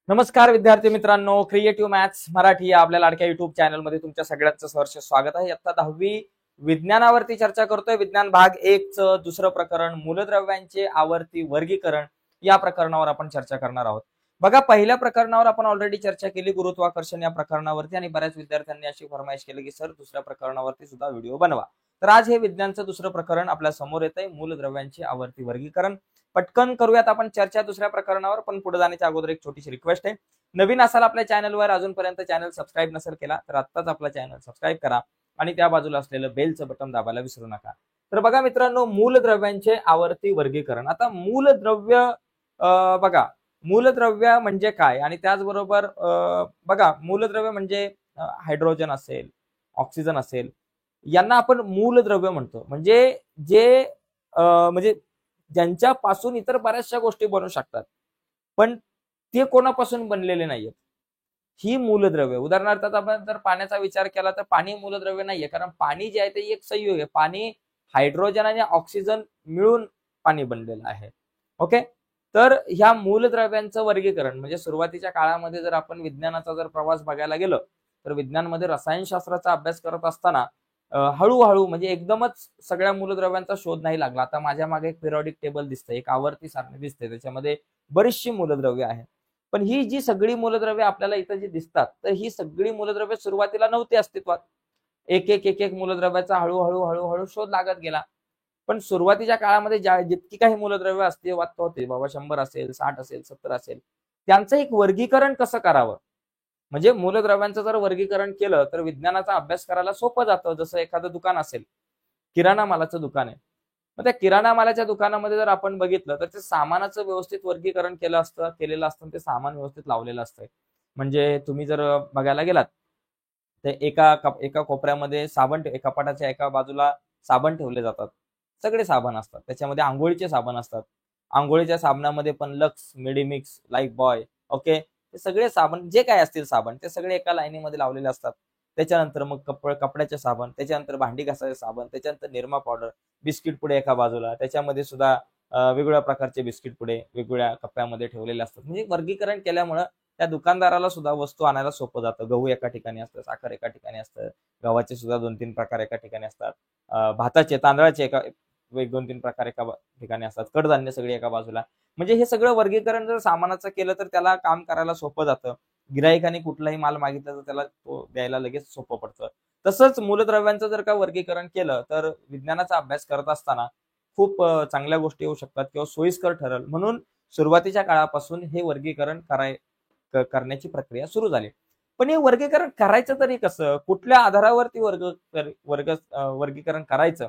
नमस्कार विद्यार्थी मित्रांनो, क्रिएटिव्ह मॅथ्स मराठी या आपल्या लाडक्या युट्यूब चॅनलमध्ये तुमच्या सगळ्यांचं सहर्ष स्वागत आहे. आता 10वी विज्ञानावरती चर्चा करतोय. विज्ञान भाग 1 चं दुसरं प्रकरण मूलद्रव्यांचे आवर्ती वर्गीकरण या प्रकरणावर आपण चर्चा करणार आहोत. बघा, पहिल्या प्रकरणावर आपण ऑलरेडी चर्चा केली, गुरुत्वाकर्षण या प्रकरणावरती, आणि बऱ्याच विद्यार्थ्यांनी अशी फरमाईश केली की सर दुसऱ्या प्रकरणावरती सुद्धा व्हिडिओ बनवा. तर आज हे विज्ञानचं दुसरं प्रकरण आपल्या समोर येतंय, मूलद्रव्यांचे आवर्ती वर्गीकरण. पटकन करूयात आपण चर्चा दुसऱ्या प्रकरणावर, पण पुढे जाण्याच्या अगोदर एक छोटीशी रिक्वेस्ट आहे. नवीन असाल आपल्या चॅनलवर, अजूनपर्यंत चॅनल सबस्क्राईब नसेल केला तर आत्ताच आपला चॅनल सबस्क्राईब करा आणि त्या बाजूला असलेलं बेलचं बटन दाबायला विसरू नका. तर बघा मित्रांनो, मूलद्रव्यांचे आवर्ती वर्गीकरण. आता मूलद्रव्य बघा, मूलद्रव्य म्हणजे काय, आणि त्याचबरोबर बघा, मूलद्रव्य म्हणजे हायड्रोजन असेल, ऑक्सिजन असेल, यांना आपण मूलद्रव्य म्हणतो. म्हणजे जे म्हणजे ज्यांच्यापासून इतर बऱ्याचशा गोष्टी बनू शकतात, पण ते कोणापासून बनलेले नाहीयेत, ही मूलद्रव्य. उदाहरणार्थ आपण जर पाण्याचा विचार केला तर पाणी मूलद्रव्य नाहीये, कारण पाणी जे आहे ते एक संयोग आहे. पाणी हायड्रोजन आणि ऑक्सिजन मिळून पाणी बनलेलं आहे. ओके, तर ह्या मूलद्रव्यांचं वर्गीकरण म्हणजे सुरुवातीच्या काळामध्ये जर आपण विज्ञानाचा जर प्रवास बघायला गेलो तर विज्ञानमध्ये रसायनशास्त्राचा अभ्यास करत असताना हळूहळू म्हणजे एकदमच सगळ्या मूलद्रव्यांचा शोध नाही लागला. आता माझ्या मागे एक पिरियॉडिक टेबल दिसतंय, एक आवर्ती सारणी दिसते, त्याच्यामध्ये बरीचशी मूलद्रव्य आहेत. पण ही जी सगळी मूलद्रव्य आपल्याला इथं जी दिसतात, तर ही सगळी मूलद्रव्य सुरुवातीला नव्हती अस्तित्वात. एक एक एक एक मूलद्रव्याचा हळूहळू हळूहळू शोध लागत गेला. पण सुरुवातीच्या काळामध्ये जितकी काही मूलद्रव्य अस्तित्वात होते, बाबा 100 असेल, 60 असेल, 70 असेल, त्यांचं एक वर्गीकरण कसं करावं, म्हणजे मूलद्रव्यांचं जर वर्गीकरण केलं तर विज्ञानाचा अभ्यास करायला सोपं जातं. जसं एखादं दुकान असेल, किराणा मालाचं दुकान आहे, मग त्या किराणा मालाच्या दुकानामध्ये जर आपण बघितलं तर ते सामानाचं व्यवस्थित वर्गीकरण केलेलं असतं, ते सामान व्यवस्थित लावलेलं असतं. म्हणजे तुम्ही जर बघायला गेलात तर एका कोपऱ्यामध्ये साबण, एका कपाटाच्या एका बाजूला साबण ठेवले जातात. सगळे साबण असतात, त्याच्यामध्ये आंघोळीचे साबण असतात. आंघोळीच्या साबणामध्ये पण lux, Medimix, life boy, okay, ते सगळे साबण जे काय असतील साबण ते सगळे एका लाईनीमध्ये लावलेले असतात. त्याच्यानंतर मग कपड्याचे साबण, त्याच्यानंतर भांडी घासायचे साबण, त्याच्यानंतर निरमा पावडर, बिस्किट पुडे एका बाजूला, त्याच्यामध्ये सुद्धा वेगवेगळ्या प्रकारचे बिस्किट पुडे वेगवेगळ्या कप्प्यामध्ये ठेवलेले असतात. म्हणजे वर्गीकरण केल्यामुळं त्या दुकानदाराला सुद्धा वस्तू आणायला सोपं जातं. गहू एका ठिकाणी असतं, साखर एका ठिकाणी असतं, गव्हाचे सुद्धा 2-3 प्रकार एका ठिकाणी असतात, भाताचे, तांदळाचे एक 2-3 प्रकार एका ठिकाणी असतात, कडधान्य सगळे एका बाजूला. म्हणजे हे सगळं वर्गीकरण जर सामानाचं केलं तर त्याला काम करायला सोपं जातं. गिराईकाने कुठलाही माल मागितला तर त्याला तो द्यायला लगेच सोपं पडतं. तसंच मूलद्रव्यांचं जर का वर्गीकरण केलं तर विज्ञानाचा अभ्यास करत असताना खूप चांगल्या गोष्टी येऊ शकतात किंवा सोयीस्कर ठरेल, म्हणून सुरुवातीच्या काळापासून हे वर्गीकरण करण्याची प्रक्रिया सुरू झाली. पण हे वर्गीकरण करायचं तरी कसं, कुठल्या आधारावरती वर्गीकरण करायचं,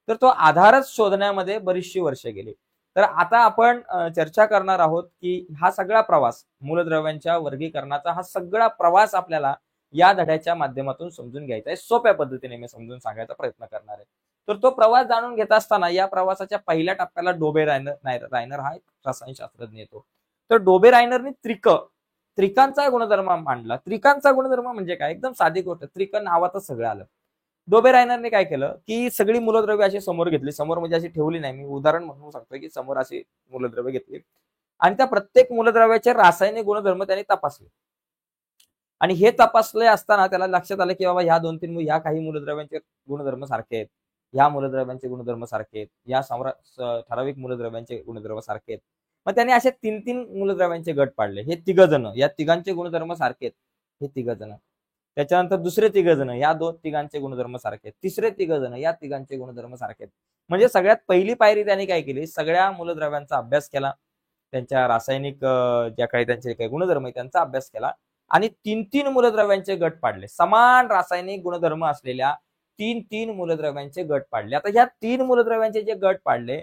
तर तो आधारच शोधण्यामध्ये बरीचशी वर्षे गेली. तर आता आपण चर्चा करणार आहोत की हा सगळा प्रवास, मूलद्रव्यांच्या वर्गीकरणाचा हा सगळा प्रवास आपल्याला या धड्याच्या माध्यमातून समजून घ्यायचा आहे. सोप्या पद्धतीने मी समजून सांगायचा प्रयत्न करणार आहे. तर तो प्रवास जाणून घेत असताना या प्रवासाच्या पहिल्या टप्प्याला डोबे रायनर हा एक रसायनशास्त्रज्ञ येतो. तर डोबे रायनरने त्रिकांचा गुणधर्म मांडला. त्रिकांचा गुणधर्म म्हणजे काय, एकदम साधी गोष्ट, त्रिक नावातच सगळं आलं. डोबे रायनरने काय केलं की सगळी मूलद्रव्य अशी समोर घेतली, समोर म्हणजे अशी ठेवली नाही, मी उदाहरण म्हणू शकतो की समोर अशी मूलद्रव्य घेतली आणि त्या प्रत्येक मूलद्रव्याचे रासायनिक गुणधर्म त्यांनी तपासले. आणि हे तपासले असताना त्याला लक्षात आलं की बाबा ह्या काही मूलद्रव्यांचे गुणधर्म सारखे आहेत, ह्या मूलद्रव्यांचे गुणधर्म सारखे आहेत, ठराविक मूलद्रव्यांचे गुणधर्म सारखे आहेत. मग त्याने असे 3-3 मूलद्रव्यांचे गट पाडले. हे 3 जण, या तिघांचे गुणधर्म सारखे आहेत, हे 3 जण. त्याच्यानंतर दुसरे 3 जण, या तिघांचे गुणधर्म सारखे आहेत. तिसरे 3 जण, या तिघांचे गुणधर्म सारखे आहेत. म्हणजे सगळ्यात पहिली पायरी त्यांनी काय केली, सगळ्या मूलद्रव्यांचा अभ्यास केला, त्यांच्या रासायनिक ज्या काही त्यांचे काही गुणधर्म आहेत त्यांचा अभ्यास केला आणि 3-3 मूलद्रव्यांचे गट पाडले. समान रासायनिक गुणधर्म असलेल्या 3-3 मूलद्रव्यांचे गट पाडले. आता ह्या 3 मूलद्रव्यांचे जे गट पाडले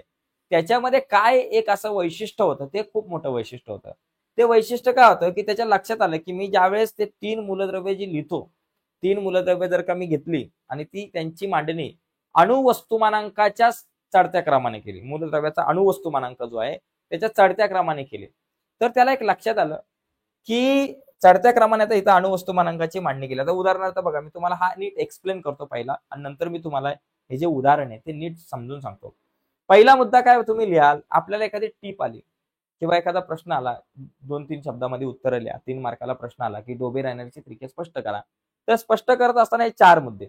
त्याच्यामध्ये काय एक असं वैशिष्ट्य होतं, ते खूप मोठं वैशिष्ट्य होतं. ते वैशिष्ट्य काय होतं की त्याच्या लक्षात आलं की मी ज्यावेळेस ते 3 मूलद्रव्य जी लिहितो, 3 मूलद्रव्य जर का मी घेतली आणि ती त्यांची मांडणी अणुवस्तुमानांकाच्या चढत्या क्रमाने केली, मूलद्रव्याचा अणुवस्तुमानांक जो आहे त्याच्या चढत्या क्रमाने केली, तर त्याला एक लक्षात आलं की चढत्या क्रमाने आता इथं अणुवस्तुमानांकाची मांडणी केली. आता उदाहरणार्थ बघा, मी तुम्हाला हा नीट एक्सप्लेन करतो पहिला आणि नंतर मी तुम्हाला हे जे उदाहरण आहे ते नीट समजून सांगतो. पहिला मुद्दा काय तुम्ही लिहाल, आपल्याला एखादी टीप आली किंवा एखादा प्रश्न आला 2-3 शब्दामध्ये उत्तर लिहा, 3 मार्काला प्रश्न आला की डोबे रायनरची त्रिके स्पष्ट करा, तर स्पष्ट करत असताना हे 4 मुद्दे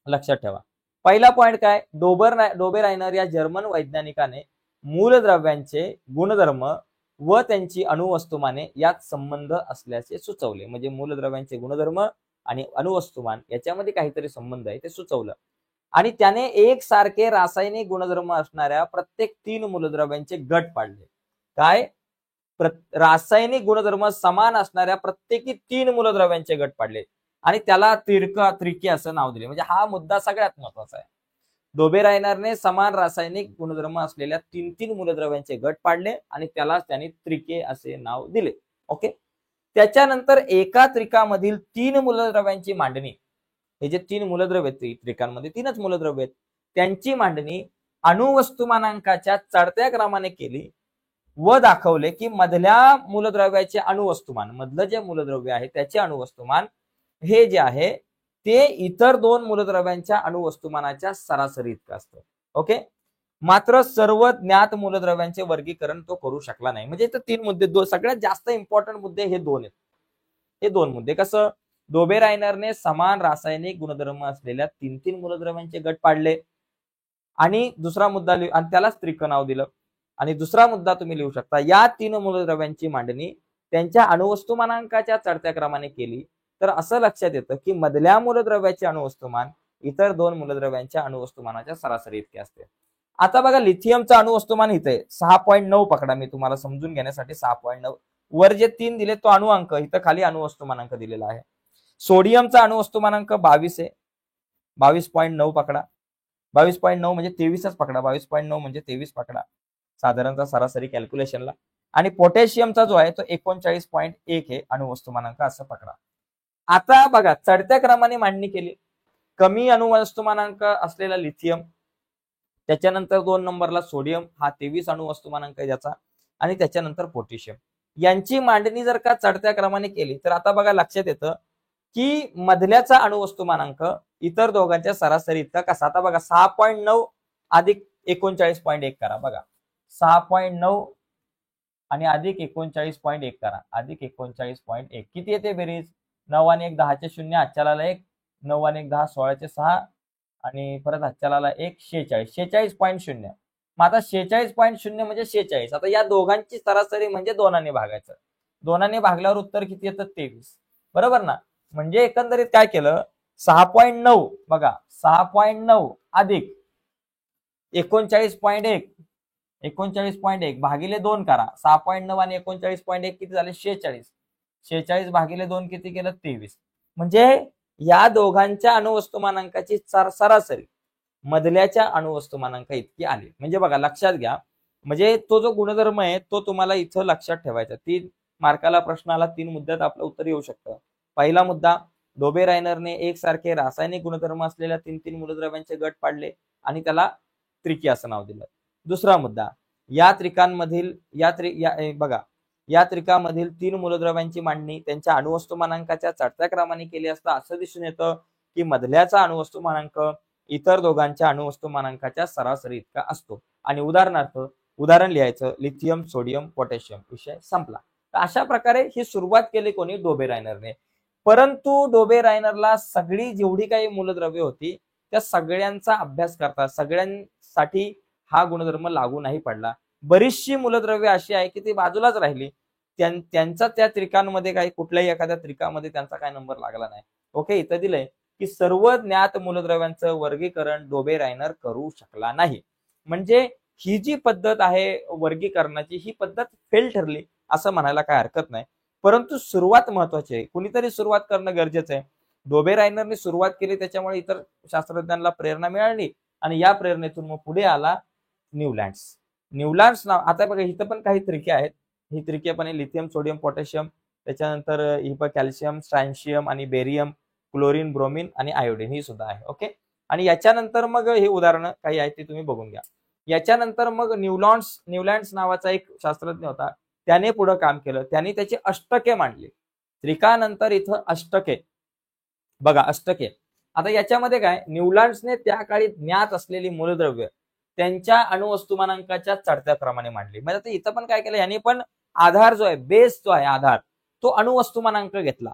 लक्षात ठेवा. पहिला पॉइंट काय, डोबे रायनर या जर्मन वैज्ञानिकाने मूलद्रव्यांचे गुणधर्म व त्यांची अणुवस्तुमाने यात संबंध असल्याचे सुचवले. म्हणजे मूलद्रव्यांचे गुणधर्म आणि अणुवस्तुमान याच्यामध्ये काहीतरी संबंध आहे ते सुचवलं. आणि त्याने एकसारखे रासायनिक गुणधर्म असणाऱ्या प्रत्येक 3 मूलद्रव्यांचे गट पाडले. काय, रासायनिक गुणधर्म समान असणाऱ्या प्रत्येकी 3 मूलद्रव्यांचे गट पाडले आणि त्याला त्रिके असं नाव दिले. म्हणजे हा मुद्दा सगळ्यात महत्वाचा आहे. डोबे रायनरने समान रासायनिक गुणधर्म असलेल्या 3 मूलद्रव्यांचे गट पाडले आणि त्याला त्यांनी त्रिके असे नाव दिले. ओके. त्याच्यानंतर एका त्रिकामधील 3 मूलद्रव्यांची मांडणी, हे जे 3 मूलद्रव्य आहेत त्रिकांमध्ये 3च मूलद्रव्य आहेत, त्यांची मांडणी अणुवस्तुमानांकाच्या चढत्या क्रमाने केली व दाखवले की मधल्या मूलद्रव्याचे अणुवस्तुमान, मधलं जे मूलद्रव्य आहे त्याचे अणुवस्तुमान हे जे आहे ते इतर 2 मूलद्रव्यांच्या अणुवस्तुमानाच्या सरासरी इतकं असतं. ओके. मात्र सर्व ज्ञात मूलद्रव्यांचे वर्गीकरण तो करू शकला नाही. म्हणजे इथं 3 मुद्दे, सगळ्यात जास्त इम्पॉर्टंट मुद्दे हे 2 आहेत. हे 2 मुद्दे. कसं, डोबे रायनरने समान रासायनिक गुणधर्म असलेल्या 3 मूलद्रव्यांचे गट पाडले आणि दुसरा मुद्दा आणि त्यालाच त्रिक नाव दिलं. आणि दुसरा मुद्दा तुम्ही लिहू शकता, या 3 मूलद्रव्यांची मांडणी त्यांच्या अणुवस्तुमानांकाच्या चढत्या क्रमाने केली तर असं लक्षात येतं की मधल्या मूलद्रव्याचे अणुवस्तुमान इतर 2 मूलद्रव्यांच्या अणुवस्तुमानाच्या सरासरी इतके असते. आता बघा, लिथियमचं अणुवस्तुमान इथे 6.9 पकडा, मी तुम्हाला समजून घेण्यासाठी 6.9, वर जे 3 दिले तो अणुअंक, इथं खाली अणुवस्तुमानांक दिलेला आहे. सोडियमचा अणुवस्तुमानांक 22 आहे, 22.9 पकडा, 22.9 म्हणजे 23च पकडा, 22.9 म्हणजे 23 पकडा साधारणतः सरासरी कॅल्क्युलेशनला. आणि पोटॅशियमचा जो आहे तो 39.1 आहे अणुवस्तुमानांक, असं पकडा. आता बघा, चढत्या क्रमाने मांडणी केली. कमी अणुवस्तुमानांक असलेला लिथियम, त्याच्यानंतर 2 नंबरला सोडियम, हा 23 अणुवस्तुमानांक आहे ज्याचा, आणि त्याच्यानंतर पोटॅशियम. यांची मांडणी जर का चढत्या क्रमाने केली तर आता बघा लक्षात येतं की मधल्याचा अणुवस्तुमानांक इतर दोघांच्या सरासरी इतका कसा. आता बघा, 6.9 अधिक 39.1 करा. बघा, 6.9 आणि अधिक 39.1 करा, अधिक 39.1 किती येते बेरीज, 9 आणि 1 10चे 0, हातच्याला 1, 9 आणि 1 10 16चे 6, आणि परत हातच्याला 1 46, 46.0. मग आता 46.0 म्हणजे 46. आता या दोघांची सरासरी म्हणजे 2ने भागायचं, 2ने भागल्यावर उत्तर किती येतं, 23. बरोबर ना. म्हणजे एकंदरीत काय केलं, 6.9 बघा, 6.9 अधिक 39.1, 39.1 भागिले 2 करा, 6.9 आणि 39.1 किती झाले, 46. 46 भागिले 2 किती केलं, 23. म्हणजे या दोघांच्या अणुवस्तुमानांकाची सरासरी मधल्याच्या अणुवस्तुमानांक इतकी आली. म्हणजे बघा, लक्षात घ्या, म्हणजे तो जो गुणधर्म आहे तो तुम्हाला इथं लक्षात ठेवायचा. 3 मार्काला प्रश्न आला, 3 मुद्द्यात आपलं उत्तर येऊ शकतं. पहिला मुद्दा, डोबे रायनरने एकसारखे रासायनिक गुणधर्म असलेल्या 3 मूलद्रव्यांचे गट पाडले आणि त्याला त्रिके असं नाव दिलं. दुसरा मुद्दा, या त्रिकांमधील या त्रिकामधील 3 मूलद्रव्यांची मांडणी त्यांच्या अणुवस्तुमानांकाच्या चढत्या क्रमाने केली असता असं दिसून येतं की मधल्याचा अणुवस्तुमानांक इतर दोघांच्या अणुवस्तुमानांकाच्या सरासरी इतका असतो. आणि उदाहरण लिहायचं, लिथियम, सोडियम, पोटॅशियम, विषय संपला. तर अशा प्रकारे ही सुरुवात केली कोणी, डोबे रायनरने. परंतु डोबे रायनरला सगळी जेवढी काही मूलद्रव्ये होती त्या सगळ्यांचा अभ्यास करता सगळ्यांसाठी हा गुणधर्म लागू नाही पडला. बरीचशी मूलद्रव्ये अशी आहे की ती बाजूलाच राहिली, त्यांचा त्या त्रिकांमध्ये काही कुठल्याही एखाद्या त्रिकामध्ये त्यांचा काय नंबर लागला नाही. ओके. इथं दिलंय की सर्व ज्ञात मूलद्रव्यांचं वर्गीकरण डोबे रायनर करू शकला नाही. म्हणजे ही जी पद्धत आहे वर्गीकरणाची, ही पद्धत फेल ठरली असं म्हणायला काय हरकत नाही. परंतु सुरुवात महत्वाची आहे, कुणीतरी सुरुवात करणं गरजेचं आहे. डोबे रायनरने सुरुवात केली, त्याच्यामुळे इतर शास्त्रज्ञांना प्रेरणा मिळाली आणि या प्रेरणेतून मग पुढे आला न्यूलँड्स नाव. आता बघा, इथं पण काही त्रिके आहेत. ही त्रिके पण लिथियम, सोडियम, पोटॅशियम, त्याच्यानंतर कॅल्शियम, स्ट्रॅन्शियम आणि बेरियम, क्लोरीन, ब्रोमिन आणि आयोडीन ही सुद्धा आहे. ओके. आणि याच्यानंतर मग हे उदाहरणं काही आहेत ते तुम्ही बघून घ्या. याच्यानंतर मग न्यूलँड्स नावाचा एक शास्त्रज्ञ होता, त्याने पुढे काम केलं. त्यांनी त्याची अष्टके मांडली. त्रिकानंतर इथं अष्टके, बघा अष्टके. आता याच्यामध्ये काय, न्यूलँड्सने त्या काळी ज्ञात असलेली मूलद्रव्य त्यांच्या अणुवस्तुमानांकाच्या चढत्या क्रमाने मांडली. म्हणजे आता इथं पण काय केलं यांनी, पण आधार जो आहे, बेस जो आहे आधार, तो अणुवस्तुमानांक घेतला.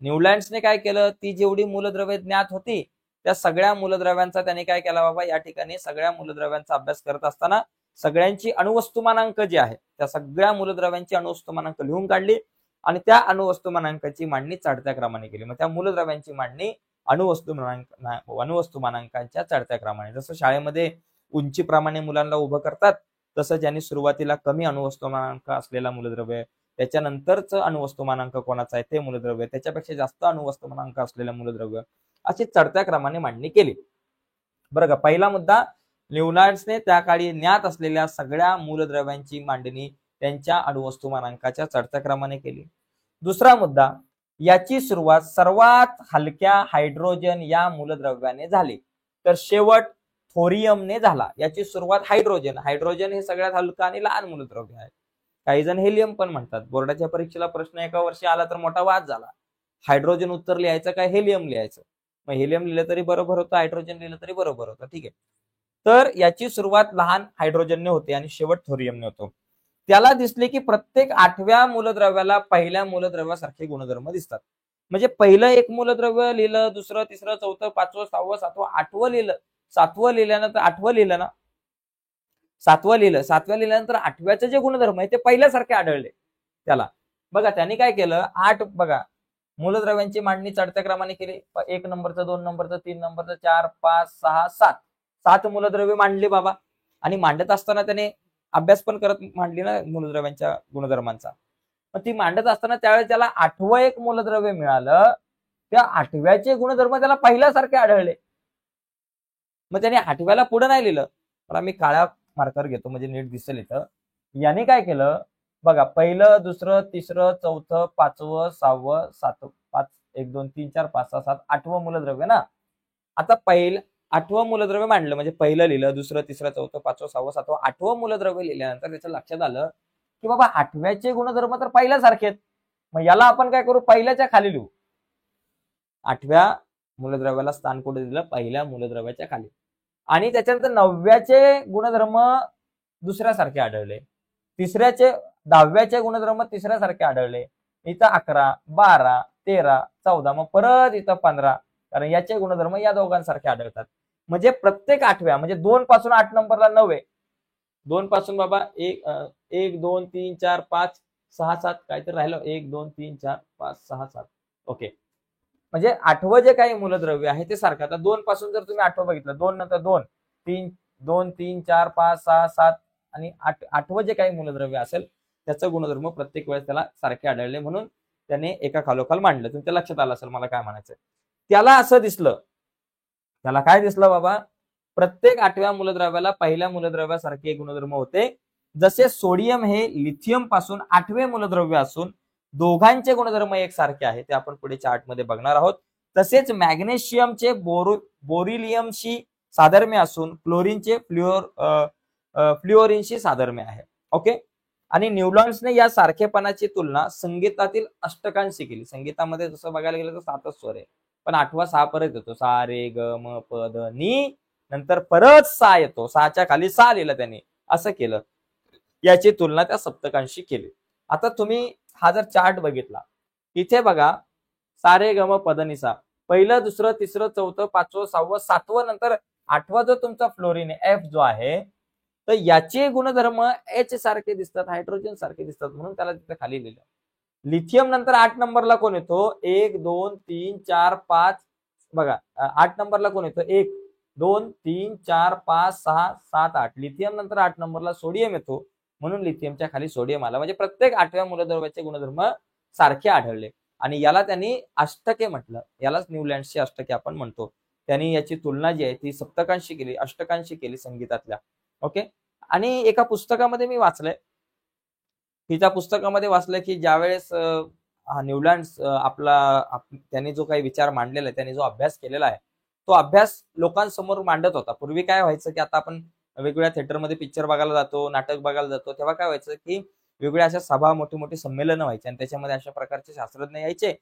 न्यूलँड्सने काय केलं, ती जेवढी मूलद्रव्ये ज्ञात होती त्या सगळ्या मूलद्रव्यांचा त्यांनी काय केला बाबा, या ठिकाणी सगळ्या मूलद्रव्यांचा अभ्यास करत असताना सगळ्यांची अणुवस्तुमानांक जी आहे त्या सगळ्या मूलद्रव्यांची अणुवस्तुमानांक लिहून काढली आणि त्या अणुवस्तुमानांकाची मांडणी चढत्या क्रमाने केली. मग त्या मूलद्रव्यांची मांडणी अणुवस्तुमानांकांच्या चढत्या क्रमाने, जसं शाळेमध्ये उंचीप्रमाणे मुलांना उभं करतात तसं ज्यांनी सुरुवातीला कमी अणुवस्तुमानांक असलेला मूलद्रव्य, त्याच्यानंतरच अणुवस्तुमानांक कोणाचा आहे ते मूलद्रव्य, त्याच्यापेक्षा जास्त अणुवस्तुमानांक असलेलं मूलद्रव्य, अशी चढत्या क्रमाने मांडणी केली. बरं का, पहिला मुद्दा, न्यूलँड्सने त्या काळी ज्ञात असलेल्या सगळ्या मूलद्रव्यांची मांडणी त्यांच्या अणुवस्तुमानांकाच्या चढत्या क्रमाने केली. दुसरा मुद्दा, याची सुरुवात सर्वात हलक्या हायड्रोजन या मूलद्रव्याने झाली, तर शेवट थोरियमने झाला. याची सुरुवात हायड्रोजन हे सगळ्यात हलकं आणि लहान मूलद्रव्य आहे. काही जण हेलियम पण म्हणतात. बोर्डाच्या परीक्षेला प्रश्न एका वर्षी आला तर मोठा वाद झाला, हायड्रोजन उत्तर लिहायचं काय हेलियम लिहायचं. मग हेलियम लिहिलं तरी बरोबर होतं, हायड्रोजन लिहिलं तरी बरोबर होतं. ठीक आहे, तर याची सुरुवात लहान हायड्रोजनने होते आणि शेवट थोरियमने होतो. त्याला दिसले की प्रत्येक 8व्या मूलद्रव्याला पहिल्या मूलद्रव्यासारखे गुणधर्म दिसतात. म्हणजे पहिलं एक मूलद्रव्य लिहिलं, दुसरं, तिसरं, चौथं, 5वं, 6वं, 7वं, 8वं लिहिलं, 7वं लिहिल्यानंतर 8वं लिहिलं ना, 7वं लिहिलं, 7व्या लिहिल्यानंतर 8व्याचे जे गुणधर्म आहे ते पहिल्यासारखे आढळले त्याला. बघा त्यांनी काय केलं, 8 बघा मूलद्रव्यांची मांडणी चढत्या क्रमाने केली. 1 नंबरचं, 2 नंबरचं, 3 नंबरचं, 4, 5, 6, 7 मूलद्रव्ये मांडली बाबा. आणि मांडत असताना त्याने अभ्यास पण करत मांडली ना मूलद्रव्यांच्या गुणधर्मांचा. मग ती मांडत असताना त्यावेळेस त्याला 8वं एक मूलद्रव्य मिळालं, त्या 8व्याचे गुणधर्म त्याला पहिल्यासारखे आढळले. मग त्याने 8व्याला पुढे नाही लिहिलं, मला मी काळ्या मार्कर घेतो म्हणजे नीट दिसेल इथं. याने काय केलं बघा, पहिलं, दुसरं, तिसरं, चौथं, 5वं, 6वं, 7वं, 5, 1, 2, 3, 4, 5, 6, 7, 8वं मूलद्रव्य ना. आता पहिलं 8वं मूलद्रव्य मांडलं, म्हणजे पहिलं लिहिलं, दुसरं, तिसरं, चौथं, 5वं, 6वं, 7वं, 8वं मूलद्रव्य लिहिल्यानंतर त्याच्या लक्षात आलं की बाबा 8व्याचे गुणधर्म तर पहिल्यासारखे आहेत. मग याला आपण काय करू, पहिल्याच्या खाली लिहू. 8व्या मूलद्रव्याला स्थान कुठे दिलं, पहिल्या मूलद्रव्याच्या खाली. आणि त्याच्यानंतर 9व्याचे गुणधर्म दुसऱ्यासारखे आढळले, 10व्याचे गुणधर्म तिसऱ्यासारखे आढळले, इथं 11, 12, 13, 14, मग परत इथं 15, कारण याचे गुणधर्म या दोघांसारखे आढळतात. म्हणजे प्रत्येक 8व्या, म्हणजे 2 पासून 8 नंबरला 9 आहे. 2 पासून बाबा 1, 2, 3, 4, 5, 6, 7 काहीतरी राहिलं, 1, 2, 3, 4, 5, 6, 7. ओके, म्हणजे 8वं जे काही मूलद्रव्य आहे ते सारखं. आता 2 पासून जर तुम्ही 8वं बघितलं, 2 नंतर 2, 3, 2, 3, 4, 5, 6, 7 आणि 8वं जे काही मूलद्रव्य असेल त्याचं गुणधर्म प्रत्येक वेळेस त्याला सारखे आढळले, म्हणून त्याने एका खालोखाल मांडलं. तुमच्या लक्षात आलं असेल मला काय म्हणायचं. त्याला असं दिसलं, त्याला काय दिसलं बाबा, प्रत्येक 8व्या मूलद्रव्याला पहिल्या मूलद्रव्यासारखे गुणधर्म होते. जसे सोडियम हे लिथियम पासून 8वे मूलद्रव्य असून दोघांचे गुणधर्म एकसारखे आहेत, ते आपण पुढे चार्ट मध्ये बघणार आहोत. तसेच मॅग्नेशियमचे बोरिलियमशी साधर्म्य असून क्लोरीनचे फ्लुओरिनशी साधर्म्य आहे. ओके, आणि न्यूलँड्सने या सारखेपणाची तुलना संगीतातील अष्टकांशी केली. संगीतामध्ये जसं बघायला गेलं तर 7च स्वर आहे, पण 8वा 6 परत येतो, सा रे ग म प ध नी, नंतर परत 6 येतो, 6च्या खाली 6 लिहिलं त्यांनी. असं केलं, याची तुलना त्या सप्तकांशी केली. आता तुम्ही हा जर चार्ट बघितला, इथे बघा सा रे ग म प ध नी सा, पहिलं, दुसरं, तिसरं, चौथं, 5वं, 6वं, 7वं, नंतर 8वा जो तुमचा फ्लोरीन एफ जो आहे, तर याचे गुणधर्म एच सारखे दिसतात, हायड्रोजन सारखे दिसतात, म्हणून त्याला तिथे खाली लिहिलं. लिथियम नंतर 8 नंबरला कोण येतो, 1, 2, 3, 4, 5, बघा 8 नंबरला कोण येतो, 1, 2, 3, 4, 5, 6, 7, 8. लिथियम नंतर 8 नंबरला सोडियम येतो, म्हणून लिथियमच्या खाली सोडियम आला. म्हणजे प्रत्येक 8व्या मूलद्रव्याचे गुणधर्म सारखे आढळले आणि याला त्यांनी अष्टके म्हटलं. यालाच न्यूलँड्सची अष्टके आपण म्हणतो. त्यांनी याची तुलना जी आहे ती सप्तकांशी केली, अष्टकांशी केली संगीतातल्या. ओके, आणि एका पुस्तकामध्ये मी वाचलंय, हिच्या पुस्तकामध्ये वाचलंय की ज्यावेळेस न्यूलँड्स त्यांनी जो काही विचार मांडलेला आहे, त्यांनी जो अभ्यास केलेला आहे, तो अभ्यास लोकांसमोर मांडत होता. पूर्वी काय व्हायचं की आता आपण वेगवेगळ्या थिएटरमध्ये पिक्चर बघायला जातो, नाटक बघायला जातो, तेव्हा काय व्हायचं की वेगवेगळ्या अशा सभा, मोठी मोठी संमेलनं व्हायची आणि त्याच्यामध्ये अशा प्रकारचे शास्त्रज्ञ यायचे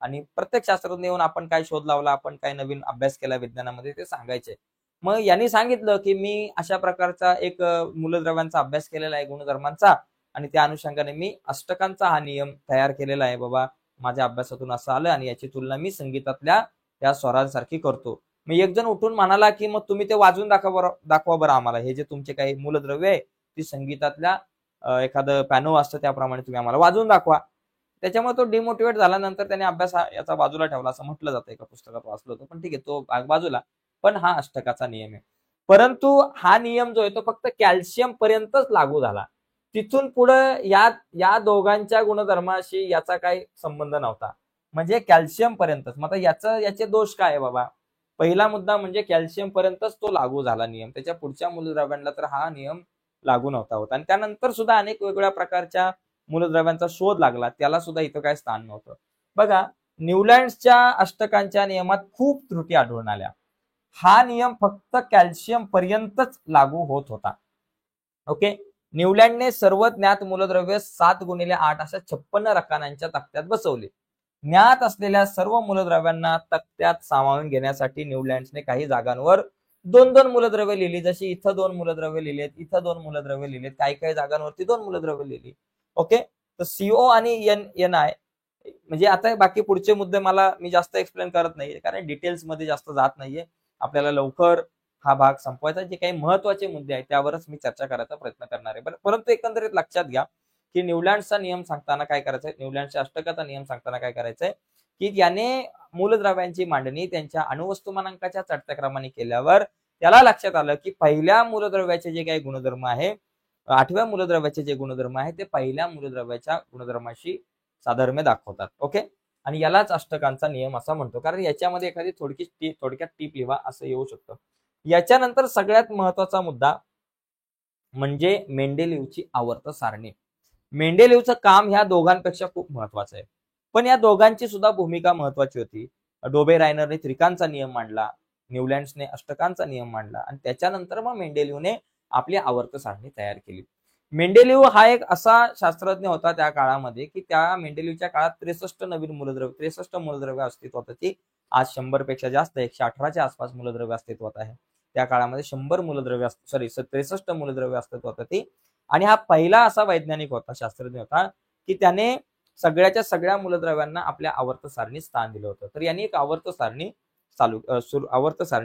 आणि प्रत्येक शास्त्रज्ञ येऊन आपण काय शोध लावला, आपण काय नवीन अभ्यास केला विज्ञानामध्ये ते सांगायचे. मग यांनी सांगितलं की मी अशा प्रकारचा एक मूलद्रव्यांचा अभ्यास केलेला आहे गुणधर्मांचा, आणि त्या अनुषंगाने मी अष्टकांचा हा नियम तयार केलेला आहे बाबा, माझ्या अभ्यासातून असं आलं, आणि याची तुलना मी संगीतातल्या त्या स्वरांसारखी करतो. मग एक जण उठून म्हणाला की मग तुम्ही ते वाजून दाखवा बरं आम्हाला, हे जे तुमचे काही मूलद्रव्य आहे ती संगीतातल्या एखादं पॅनो असतं त्याप्रमाणे तुम्ही आम्हाला वाजवून दाखवा. त्याच्यामुळे तो डिमोटिवेट झाल्यानंतर त्याने अभ्यास याचा बाजूला ठेवला असं म्हटलं जातं, एका पुस्तकात वाचलं होतं. पण ठीक आहे, तो भाग बाजूला. पण हा अष्टकाचा नियम आहे. परंतु हा नियम जो आहे तो फक्त कॅल्शियम पर्यंतच लागू झाला. तिथून पुढे या दोघांच्या गुणधर्माशी याचा काही संबंध नव्हता, म्हणजे कॅल्शियम पर्यंतच. मग याचे दोष काय आहे बाबा? पहिला मुद्दा म्हणजे कॅल्शियम पर्यंतच तो लागू झाला नियम, त्याच्या पुढच्या मूलद्रव्यांना तर हा नियम लागू नव्हता होत. आणि त्यानंतर सुद्धा अनेक वेगवेगळ्या प्रकारच्या मूलद्रव्यांचा शोध लागला, त्याला सुद्धा इथं काय स्थान नव्हतं. बघा, न्यूलँड्सच्या अष्टकांच्या नियमात खूप त्रुटी आढळून आल्या. हा नियम फक्त कॅल्शियम पर्यंतच लागू होत होता. ओके. न्यूलँडने सर्व ज्ञात मूलद्रव्य 7x8 अशा 56 रकान्यांच्या तक्त्यात बसवले. ज्ञात असलेल्या सर्व मूलद्रव्यांना तक्त्यात सामावून घेण्यासाठी न्यूलँड्सने काही जागांवर 2-2 मूलद्रव्य लिहिली, जशी इथं 2 मूलद्रव्य लिहिलेत, इथं 2 मूलद्रव्य लिहिलेत, काही काही जागांवरती 2 मूलद्रव्य लिहिली. ओके. तर CO आणि NI, म्हणजे आता बाकी पुढचे मुद्दे मी जास्त एक्सप्लेन करत नाहीये, कारण डिटेल्स मध्ये जास्त जात नाहीये. आपल्याला लवकर हा भाग संपवायचा. जे काही महत्वाचे मुद्दे आहेत त्यावरच मी चर्चा करायचा प्रयत्न करणार आहे. परंतु एकंदरीत लक्षात घ्या की न्यूलँड्सचा नियम सांगताना काय करायचंय, न्यूलँडच्या अष्टकाचा नियम सांगताना काय करायचंय की याने मूलद्रव्यांची मांडणी त्यांच्या अणुवस्तुमानांकाच्या चढत्या क्रमाने केल्यावर त्याला लक्षात आलं की पहिल्या मूलद्रव्याचे जे काही गुणधर्म आहे, 8व्या मूलद्रव्याचे जे गुणधर्म आहे ते पहिल्या मूलद्रव्याच्या गुणधर्माशी साधर्म्य दाखवतात. ओके. आणि यालाच अष्टकांचा नियम असा म्हणतो, कारण याच्यामध्ये एखादी थोडक्यात टीप लिहा असं येऊ शकतं. याच्यानंतर सगळ्यात महत्वाचा मुद्दा म्हणजे मेंडेलिव्हची आवर्त सारणी. मेंडेलिव्हचं काम ह्या दोघांपेक्षा खूप महत्वाचं आहे, पण या दोघांची सुद्धा भूमिका महत्वाची होती. डोबे रायनरने त्रिकांचा नियम मांडला, न्यूलँड्सने अष्टकांचा नियम मांडला, आणि त्याच्यानंतर मग मेंडेलिव्हने आपली आवर्त सारणी तयार केली. मेंडेलिव्ह हा एक असा शास्त्रज्ञ होता त्या काळामध्ये की त्या मेंडेलिव्हच्या काळात 63 मूलद्रव्य अस्तित्वात होती. आज 100 पेक्षा जास्त 118च्या आसपास मूलद्रव्य अस्तित्वात आहे. त्या काळामध्ये 63 मूलद्रव्य अस्तित्वात होती. आणि हा पहिला असा वैज्ञानिक होता, शास्त्रज्ञ होता, की त्याने सगळ्या मूलद्रव्यांना आपल्या आवर्त सारणीत स्थान दिलं होतं. तर यांनी एक आवर्त सारणी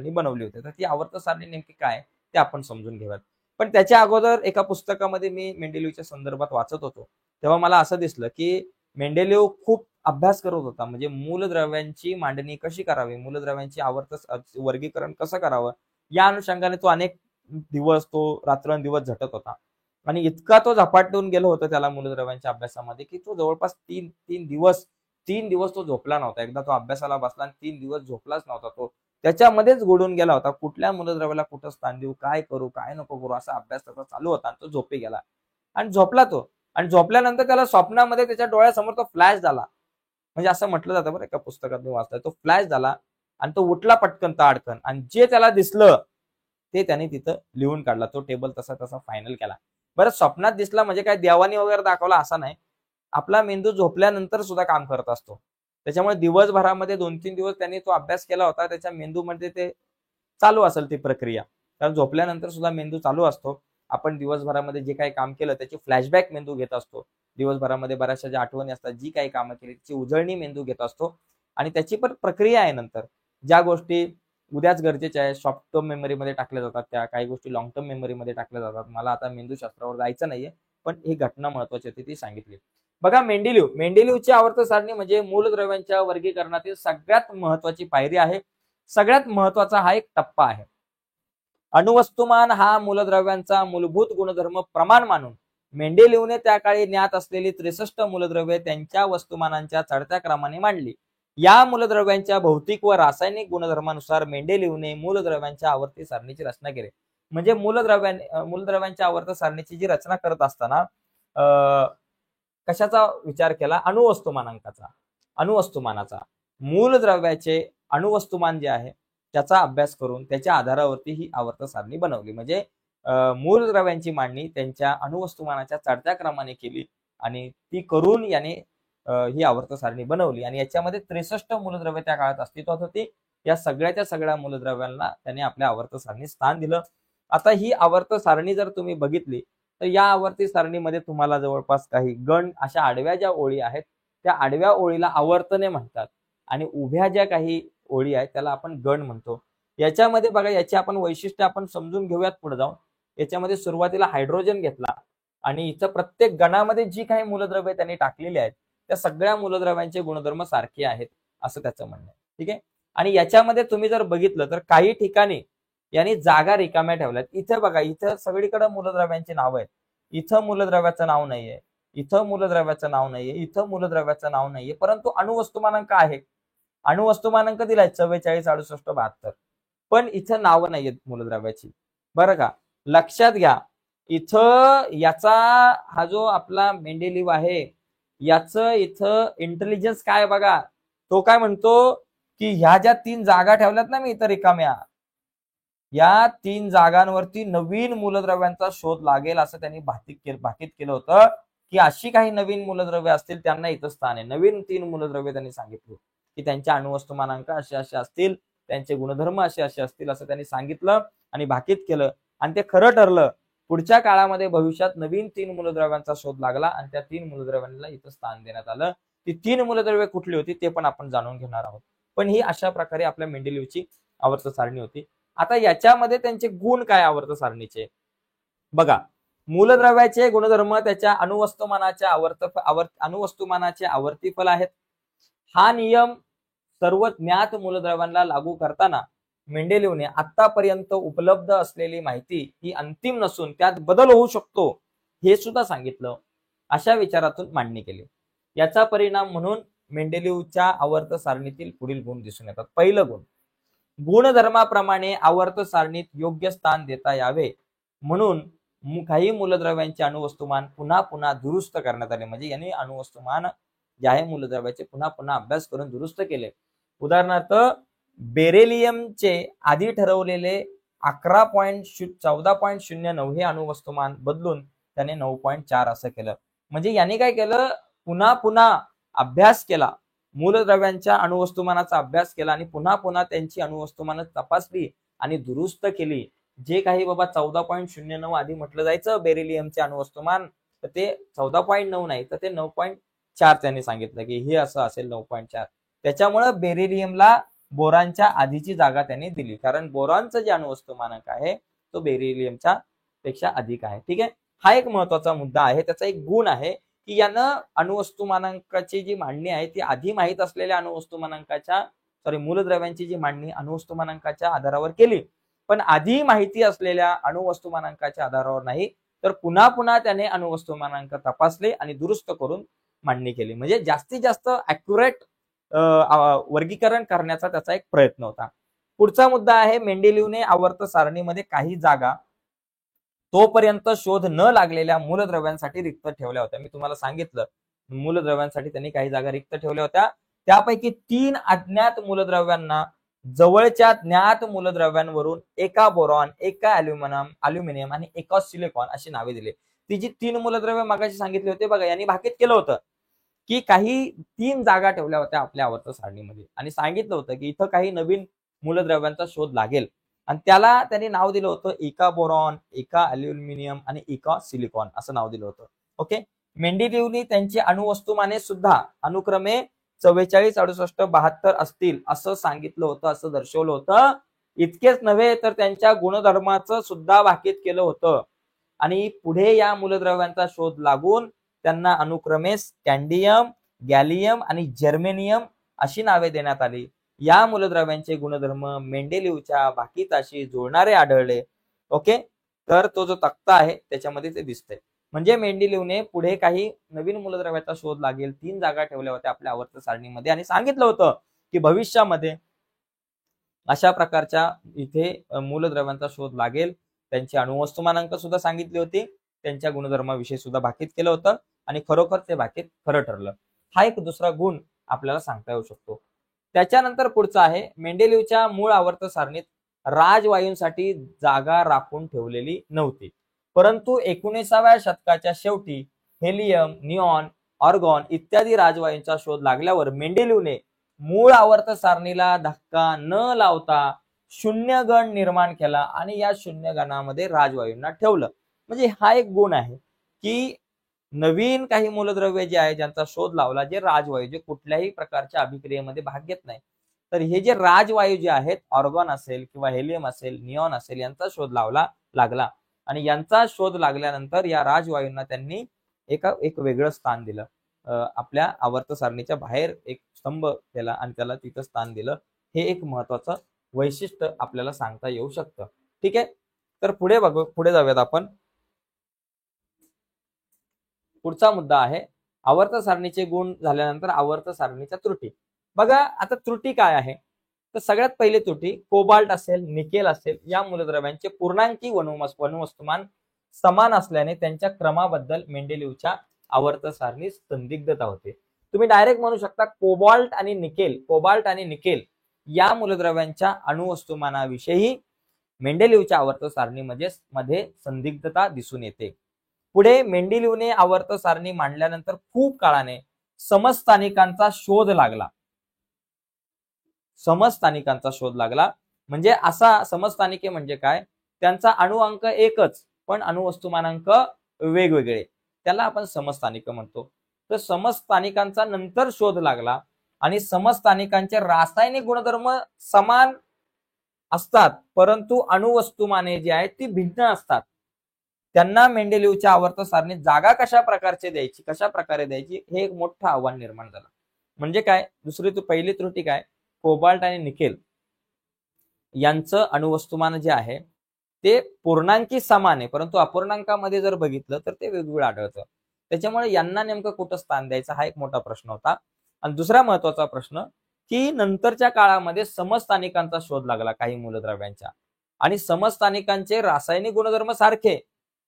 बनवली होती. तर ती आवर्त सारणी नेमकी काय ते आपण समजून घेऊयात. पण त्याच्या अगोदर एका पुस्तकामध्ये मी मेंडेलिव्हच्या संदर्भात वाचत होतो, तेव्हा मला असं दिसलं की मेंडेलिव्ह खूप अभ्यास करत होता, म्हणजे मूलद्रव्यांची मांडणी कशी करावी, मूलद्रव्यांची आवर्त वर्गीकरण कसं करावं, या अनुषंगाने तो अनेक दिवस, तो रात्रंदिवस झटत होता. आणि इतका तो झपाटून गेलो होता त्याला मूलद्रव्यांच्या अभ्यासामध्ये की तो जवळपास तीन दिवस तो झोपला नव्हता. एकदा तो अभ्यासाला बसला आणि 3 दिवस झोपलाच नव्हता. तो त्याच्यामध्येच गोडून गेला होता. कुठल्या मूलद्रव्याला कुठं स्थान देऊ, काय करू काय नको करू, असा अभ्यास त्याचा चालू होता. आणि तो झोपी गेला आणि झोपला तो. आणि झोपल्यानंतर त्याला स्वप्नामध्ये त्याच्या डोळ्यासमोर तो फ्लॅश झाला. म्हणजे असं म्हटलं जातं बरं, एका पुस्तकात मी वाचलंय, तो फ्लॅश झाला आणि तो उठला पटकन ताडकन, आणि जे त्याला दिसलं ते त्याने तिथं लिहून काढला. तो टेबल तसा फायनल केला. बरं, स्वप्नात दिसला म्हणजे काय देवानी वगैरे दाखवला असा नाही. आपला मेंदू झोपल्यानंतर सुद्धा काम करत असतो. त्याच्यामुळे दिवसभरामध्ये 2-3 दिवस त्यांनी तो अभ्यास केला होता. त्याच्या मेंदूमध्ये ते चालू असेल ती प्रक्रिया, कारण झोपल्यानंतर सुद्धा मेंदू चालू असतो. आपण दिवसभरामध्ये जे काही काम केलं त्याची फ्लॅशबॅक मेंदू घेत असतो. दिवसभरामध्ये बऱ्याचशा ज्या आठवणी असतात, जी काही कामं केली त्याची उजळणी मेंदू घेत असतो. आणि त्याची पण प्रक्रिया आहे. नंतर ज्या गोष्टी उद्याच गरजेच्या आहे शॉर्ट टर्म मेमरीमध्ये टाकल्या जातात, त्या काही गोष्टी लॉंग टर्म मेमरीमध्ये टाकल्या जातात. मला आता मेंदूशास्त्रावर जायचं नाहीये, पण ही घटना महत्वाची होती ती सांगितली. बघा, मेंडेलिव्हची आवर्त सारणी म्हणजे मूलद्रव्यांच्या वर्गीकरणातील सगळ्यात महत्वाची पायरी आहे. सगळ्यात महत्वाचा हा एक टप्पा आहे. अणुवस्तुमान हा मूलद्रव्यांचा मूलभूत गुणधर्म प्रमाण मानून मेंडेलिव्हने त्या काळी ज्ञात असलेली 63 मूलद्रव्ये त्यांच्या वस्तुमानांच्या चढत्या क्रमाने मांडली. या मूलद्रव्यांच्या भौतिक व रासायनिक गुणधर्मानुसार मेंडेलिव्हने मूलद्रव्यांच्या आवर्ती सारणीची रचना केली. म्हणजे मूलद्रव्यांच्या आवर्त सारणीची जी रचना करत असताना कशाचा विचार केला? अणुवस्तुमानाचा. मूलद्रव्याचे अणुवस्तुमान जे आहे त्याचा अभ्यास करून त्याच्या आधारावरती ही आवर्त सारणी बनवली. म्हणजे मूलद्रव्यांची मांडणी त्यांच्या अणुवस्तुमानाच्या चढत्या क्रमाने केली आणि ती करून याने ही आवर्त सारणी बनवली. आणि याच्यामध्ये 63 मूलद्रव्ये त्या काळात अस्तित्वात होती. या सगळ्याच्या सगळ्या मूलद्रव्यांना त्याने आपल्या आवर्त सारणीत स्थान दिलं. आता ही आवर्त सारणी जर तुम्ही बघितली तर या आवर्ती सारणीमध्ये तुम्हाला जवळपास काही गण अशा आडव्या ज्या ओळी आहेत त्या आडव्या ओळीला आवर्तने म्हणतात आणि उभ्या ज्या काही ओळी आहेत त्याला आपण गण म्हणतो. याच्यामध्ये बघा याची आपण वैशिष्ट्य आपण समजून घेऊयात पुढे जाऊन. याच्यामध्ये सुरुवातीला हायड्रोजन घेतला आणि इथं प्रत्येक गणामध्ये जी काही मूलद्रव्ये त्यांनी टाकलेली आहेत त्या सगळ्या मूलद्रव्यांचे गुणधर्म सारखे आहेत असं त्याचं म्हणणं आहे. ठीक आहे. आणि याच्यामध्ये तुम्ही जर बघितलं तर काही ठिकाणी यांनी जागा रिकाम्या ठेवल्यात. इथे बघा इथं सगळीकडे मूलद्रव्यांची नावं आहेत. इथं मूलद्रव्याचं नाव नाहीये, इथं मूलद्रव्याचं नाव नाहीये, इथं मूलद्रव्याचं नाव नाहीये, परंतु अणुवस्तुमानांक आहे. अणुवस्तुमानांक दिलाय 44, 68, 72, पण इथं नावं नाहीयेत मूलद्रव्याची. बरं का, लक्षात घ्या. इथं याचा हा जो आपला मेंडेलीव आहे याचं इथं इंटेलिजन्स काय बघा. तो काय म्हणतो की ह्या ज्या 3 जागा ठेवल्यात ना मी इथं रिकाम्या, या 3 जागांवरती नवीन मूलद्रव्यांचा शोध लागेल असं त्यांनी भाकीत केलं होतं की अशी काही नवीन मूलद्रव्य असतील त्यांना इथं स्थान आहे. नवीन 3 मूलद्रव्य त्यांनी सांगितले की त्यांच्या अणुवस्तुमानांक असे असे असतील, त्यांचे गुणधर्म असे असे असतील असं त्यांनी सांगितलं आणि भाकीत केलं आणि ते खरं ठरलं. पुढच्या काळामध्ये भविष्यात नवीन 3 मूलद्रव्यांचा शोध लागला आणि त्या 3 मूलद्रव्यांना इथं स्थान देण्यात आलं. ती 3 मूलद्रव्ये कुठली होती ते पण आपण जाणून घेणार आहोत. पण ही अशा प्रकारे आपल्या मेंडेलीवची आवर्त सारणी होती. आता याच्यामध्ये त्यांचे गुण काय आवर्त सारणीचे बघा. मूलद्रव्याचे गुणधर्म त्याच्या अणुवस्तुमानाचे आवर्तीफल आहेत. हा नियम सर्व ज्ञात मूलद्रव्यांना लागू करताना मेंडेलीवने आतापर्यंत उपलब्ध असलेली माहिती ही अंतिम नसून त्यात बदल होऊ शकतो हे सुद्धा सांगितलं. अशा विचारातून मांडणी केली. याचा परिणाम म्हणून मेंडेलीवच्या आवर्त सारणीतील पुढील गुण दिसून येतात. पहिलं गुण, गुणधर्माप्रमाणे आवर्त सारणीत योग्य स्थान देता यावे म्हणून काही मूलद्रव्यांचे अणुवस्तुमान पुन्हा पुन्हा दुरुस्त करण्यात आले. म्हणजे यांनी अणुवस्तुमान जे आहे मूलद्रव्याचे पुन्हा पुन्हा अभ्यास करून दुरुस्त केले. उदाहरणार्थ बेरिलियमचे आधी ठरवलेले 14.09 हे अणुवस्तुमान बदलून त्याने 9.4 असं केलं. म्हणजे यांनी काय केलं, पुन्हा पुन्हा अभ्यास केला, मूलद्रव्यांच्या अणुवस्तुमानाचा अभ्यास केला आणि पुन्हा पुन्हा त्यांची अणुवस्तुमान तपासली आणि दुरुस्त केली. जे काही बाबा 14.09 आधी म्हटलं जायचं बेरिलियमचे अणुवस्तुमान, तर ते 14.9 नाही तर ते 9.4 त्यांनी सांगितलं की हे असं असेल 9.4. त्याच्यामुळे बेरिलियमला बोरॉनच्या आधीची जागा त्यांनी दिली, कारण बोरॉनचं जे अणुवस्तुमानक आहे तो बेरिलियमच्या पेक्षा अधिक आहे. ठीक आहे. हा एक महत्वाचा मुद्दा आहे. त्याचा एक गुण आहे की यानं अणुवस्तुमानांकाची जी मांडणी आहे ती आधी माहीत असलेल्या मूलद्रव्यांची जी मांडणी अणुवस्तुमानांकाच्या आधारावर केली, पण आधी माहिती असलेल्या अणुवस्तुमानांकाच्या आधारावर नाही, तर पुन्हा पुन्हा त्याने अणुवस्तुमानांक तपासले आणि दुरुस्त करून मांडणी केली. म्हणजे जास्तीत जास्त अॅक्युरेट वर्गीकरण करण्याचा त्याचा एक प्रयत्न होता. पुढचा मुद्दा आहे, मेंडेलीवने आवर्त सारणीमध्ये काही जागा तोपर्यंत शोध न लागलेल्या मूलद्रव्यांसाठी रिक्त ठेवल्या होत्या. मी तुम्हाला सांगितलं मूलद्रव्यांसाठी त्यांनी काही जागा रिक्त ठेवल्या होत्या. त्यापैकी 3 अज्ञात मूलद्रव्यांना जवळच्या ज्ञात मूलद्रव्यांवरून एका बोरॉन, एका अल्युमिनियम आणि एका सिलिकॉन अशी नावे दिली. ती जी 3 मूलद्रव्य मागाशी सांगितले होते बघा, यांनी भाकीत केलं होतं की काही 3 जागा ठेवल्या होत्या आपल्या आवर्त सारणीमध्ये आणि सांगितलं होतं की इथं काही नवीन मूलद्रव्यांचा शोध लागेल आणि त्याला त्यांनी नाव दिलं होतं एका बोरॉन, एका अल्युमिनियम आणि एका सिलिकॉन असं नाव दिलं होतं. ओके. मेंडेलीवने त्यांची अणुवस्तुमाने सुद्धा अनुक्रमे 44, 68, 72 असतील असं सांगितलं होतं, असं दर्शवलं होतं. इतकेच नव्हे तर त्यांच्या गुणधर्माचं सुद्धा भाकीत केलं होतं आणि पुढे या मूलद्रव्यांचा शोध लागून त्यांना अनुक्रमे स्कँडियम, गॅलियम आणि जर्मेनियम अशी नावे देण्यात आली. या मूलद्रव्यांचे गुणधर्म मेंडेलीवच्या भाकीताशी जुळणारे आढळले. ओके. तर तो जो तक्ता आहे त्याच्यामध्ये ते दिसतंय. म्हणजे मेंडेलीवने पुढे काही नवीन मूलद्रव्याचा शोध लागेल 3 जागा ठेवल्या होत्या आपल्या आवर्त सारणीमध्ये आणि सांगितलं होतं की भविष्यामध्ये अशा प्रकारच्या इथे मूलद्रव्यांचा शोध लागेल. त्यांची अणुवस्तुमानांक सुद्धा सांगितली होती, त्यांच्या गुणधर्माविषयी सुद्धा भाकीत केलं होतं आणि खरोखर ते भाकीत खरं ठरलं. हा एक दुसरा गुण आपल्याला सांगता येऊ शकतो. त्याच्यानंतर पुढचा आहे, मेंडेलीवच्या मूळ आवर्त सारणीत राजवायूंसाठी जागा राखून ठेवलेली नव्हती, परंतु 19व्या शतकाच्या शेवटी हेलियम, निऑन, ऑर्गॉन इत्यादी राजवायूंचा शोध लागल्यावर मेंडेलीवने मूळ आवर्त सारणीला धक्का न लावता शून्य गण निर्माण केला आणि या शून्य गणामध्ये राजवायूंना ठेवलं. म्हणजे हा एक गुण आहे की नवीन काही मूलद्रव्य जे आहे ज्यांचा शोध लावला, जे राजवायू, जे कुठल्याही प्रकारच्या अभिक्रियेमध्ये भाग घेत नाही, तर हे जे राजवायू जे आहेत, ऑर्गॉन असेल किंवा हेलियम असेल, निऑन असेल, यांचा शोध लागला आणि यांचा शोध लागल्यानंतर या राजवायूंना त्यांनी एक वेगळं स्थान दिलं. आपल्या आवर्त सारणीच्या बाहेर एक स्तंभ केला आणि त्याला तिथं स्थान दिलं. हे एक महत्वाचं वैशिष्ट्य आपल्याला सांगता येऊ शकतं. ठीक आहे, तर पुढे जाऊयात आपण. पुढचा मुद्दा आहे आवर्त सारणीचे गुण झाल्यानंतर आवर्त सारणीच्या त्रुटी. बघा आता त्रुटी काय आहे, तर सगळ्यात पहिली त्रुटी कोबाल्ट असेल, निकेल असेल, या मूलद्रव्यांचे पूर्णांकी वस्तुमान समान असल्याने त्यांच्या क्रमाबद्दल मेंडेलिव्हच्या आवर्त सारणीत संदिग्धता होते. तुम्ही डायरेक्ट म्हणू शकता कोबाल्ट आणि निकेल या मूलद्रव्यांच्या अणुवस्तुमानाविषयी मेंडेलिव्हच्या आवर्त सारणीमध्ये संदिग्धता दिसून येते. पुढे मेंडेलिव्हने आवर्त सारणी मांडल्यानंतर खूप काळाने समस्थानिकांचा शोध लागला. म्हणजे असा समस्थानिके म्हणजे काय, त्यांचा अणुअंक एकच पण अणुवस्तुमानांक वेगवेगळे, त्याला आपण समस्थानिक म्हणतो. तर समस्थानिकांचा नंतर शोध लागला आणि समस्थानिकांचे रासायनिक गुणधर्म समान असतात परंतु अणुवस्तुमाने जी आहेत ती भिन्न असतात. त्यांना मेंडेलिव्हच्या आवर्त सारणीत जागा कशा प्रकारे द्यायची हे एक मोठं आव्हान निर्माण झालं. म्हणजे काय, पहिली त्रुटी काय, कोबाल्ट आणि निकेल यांचं अणुवस्तुमान जे आहे ते पूर्णांकी समान आहे परंतु अपूर्णांकामध्ये जर बघितलं तर ते वेगवेगळं आढळतं. त्याच्यामुळे यांना नेमकं कुठं स्थान द्यायचं हा एक मोठा प्रश्न होता. आणि दुसरा महत्वाचा प्रश्न की नंतरच्या काळामध्ये समस्थानिकांचा शोध लागला काही मूलद्रव्यांच्या आणि समस्थानिकांचे रासायनिक गुणधर्म सारखे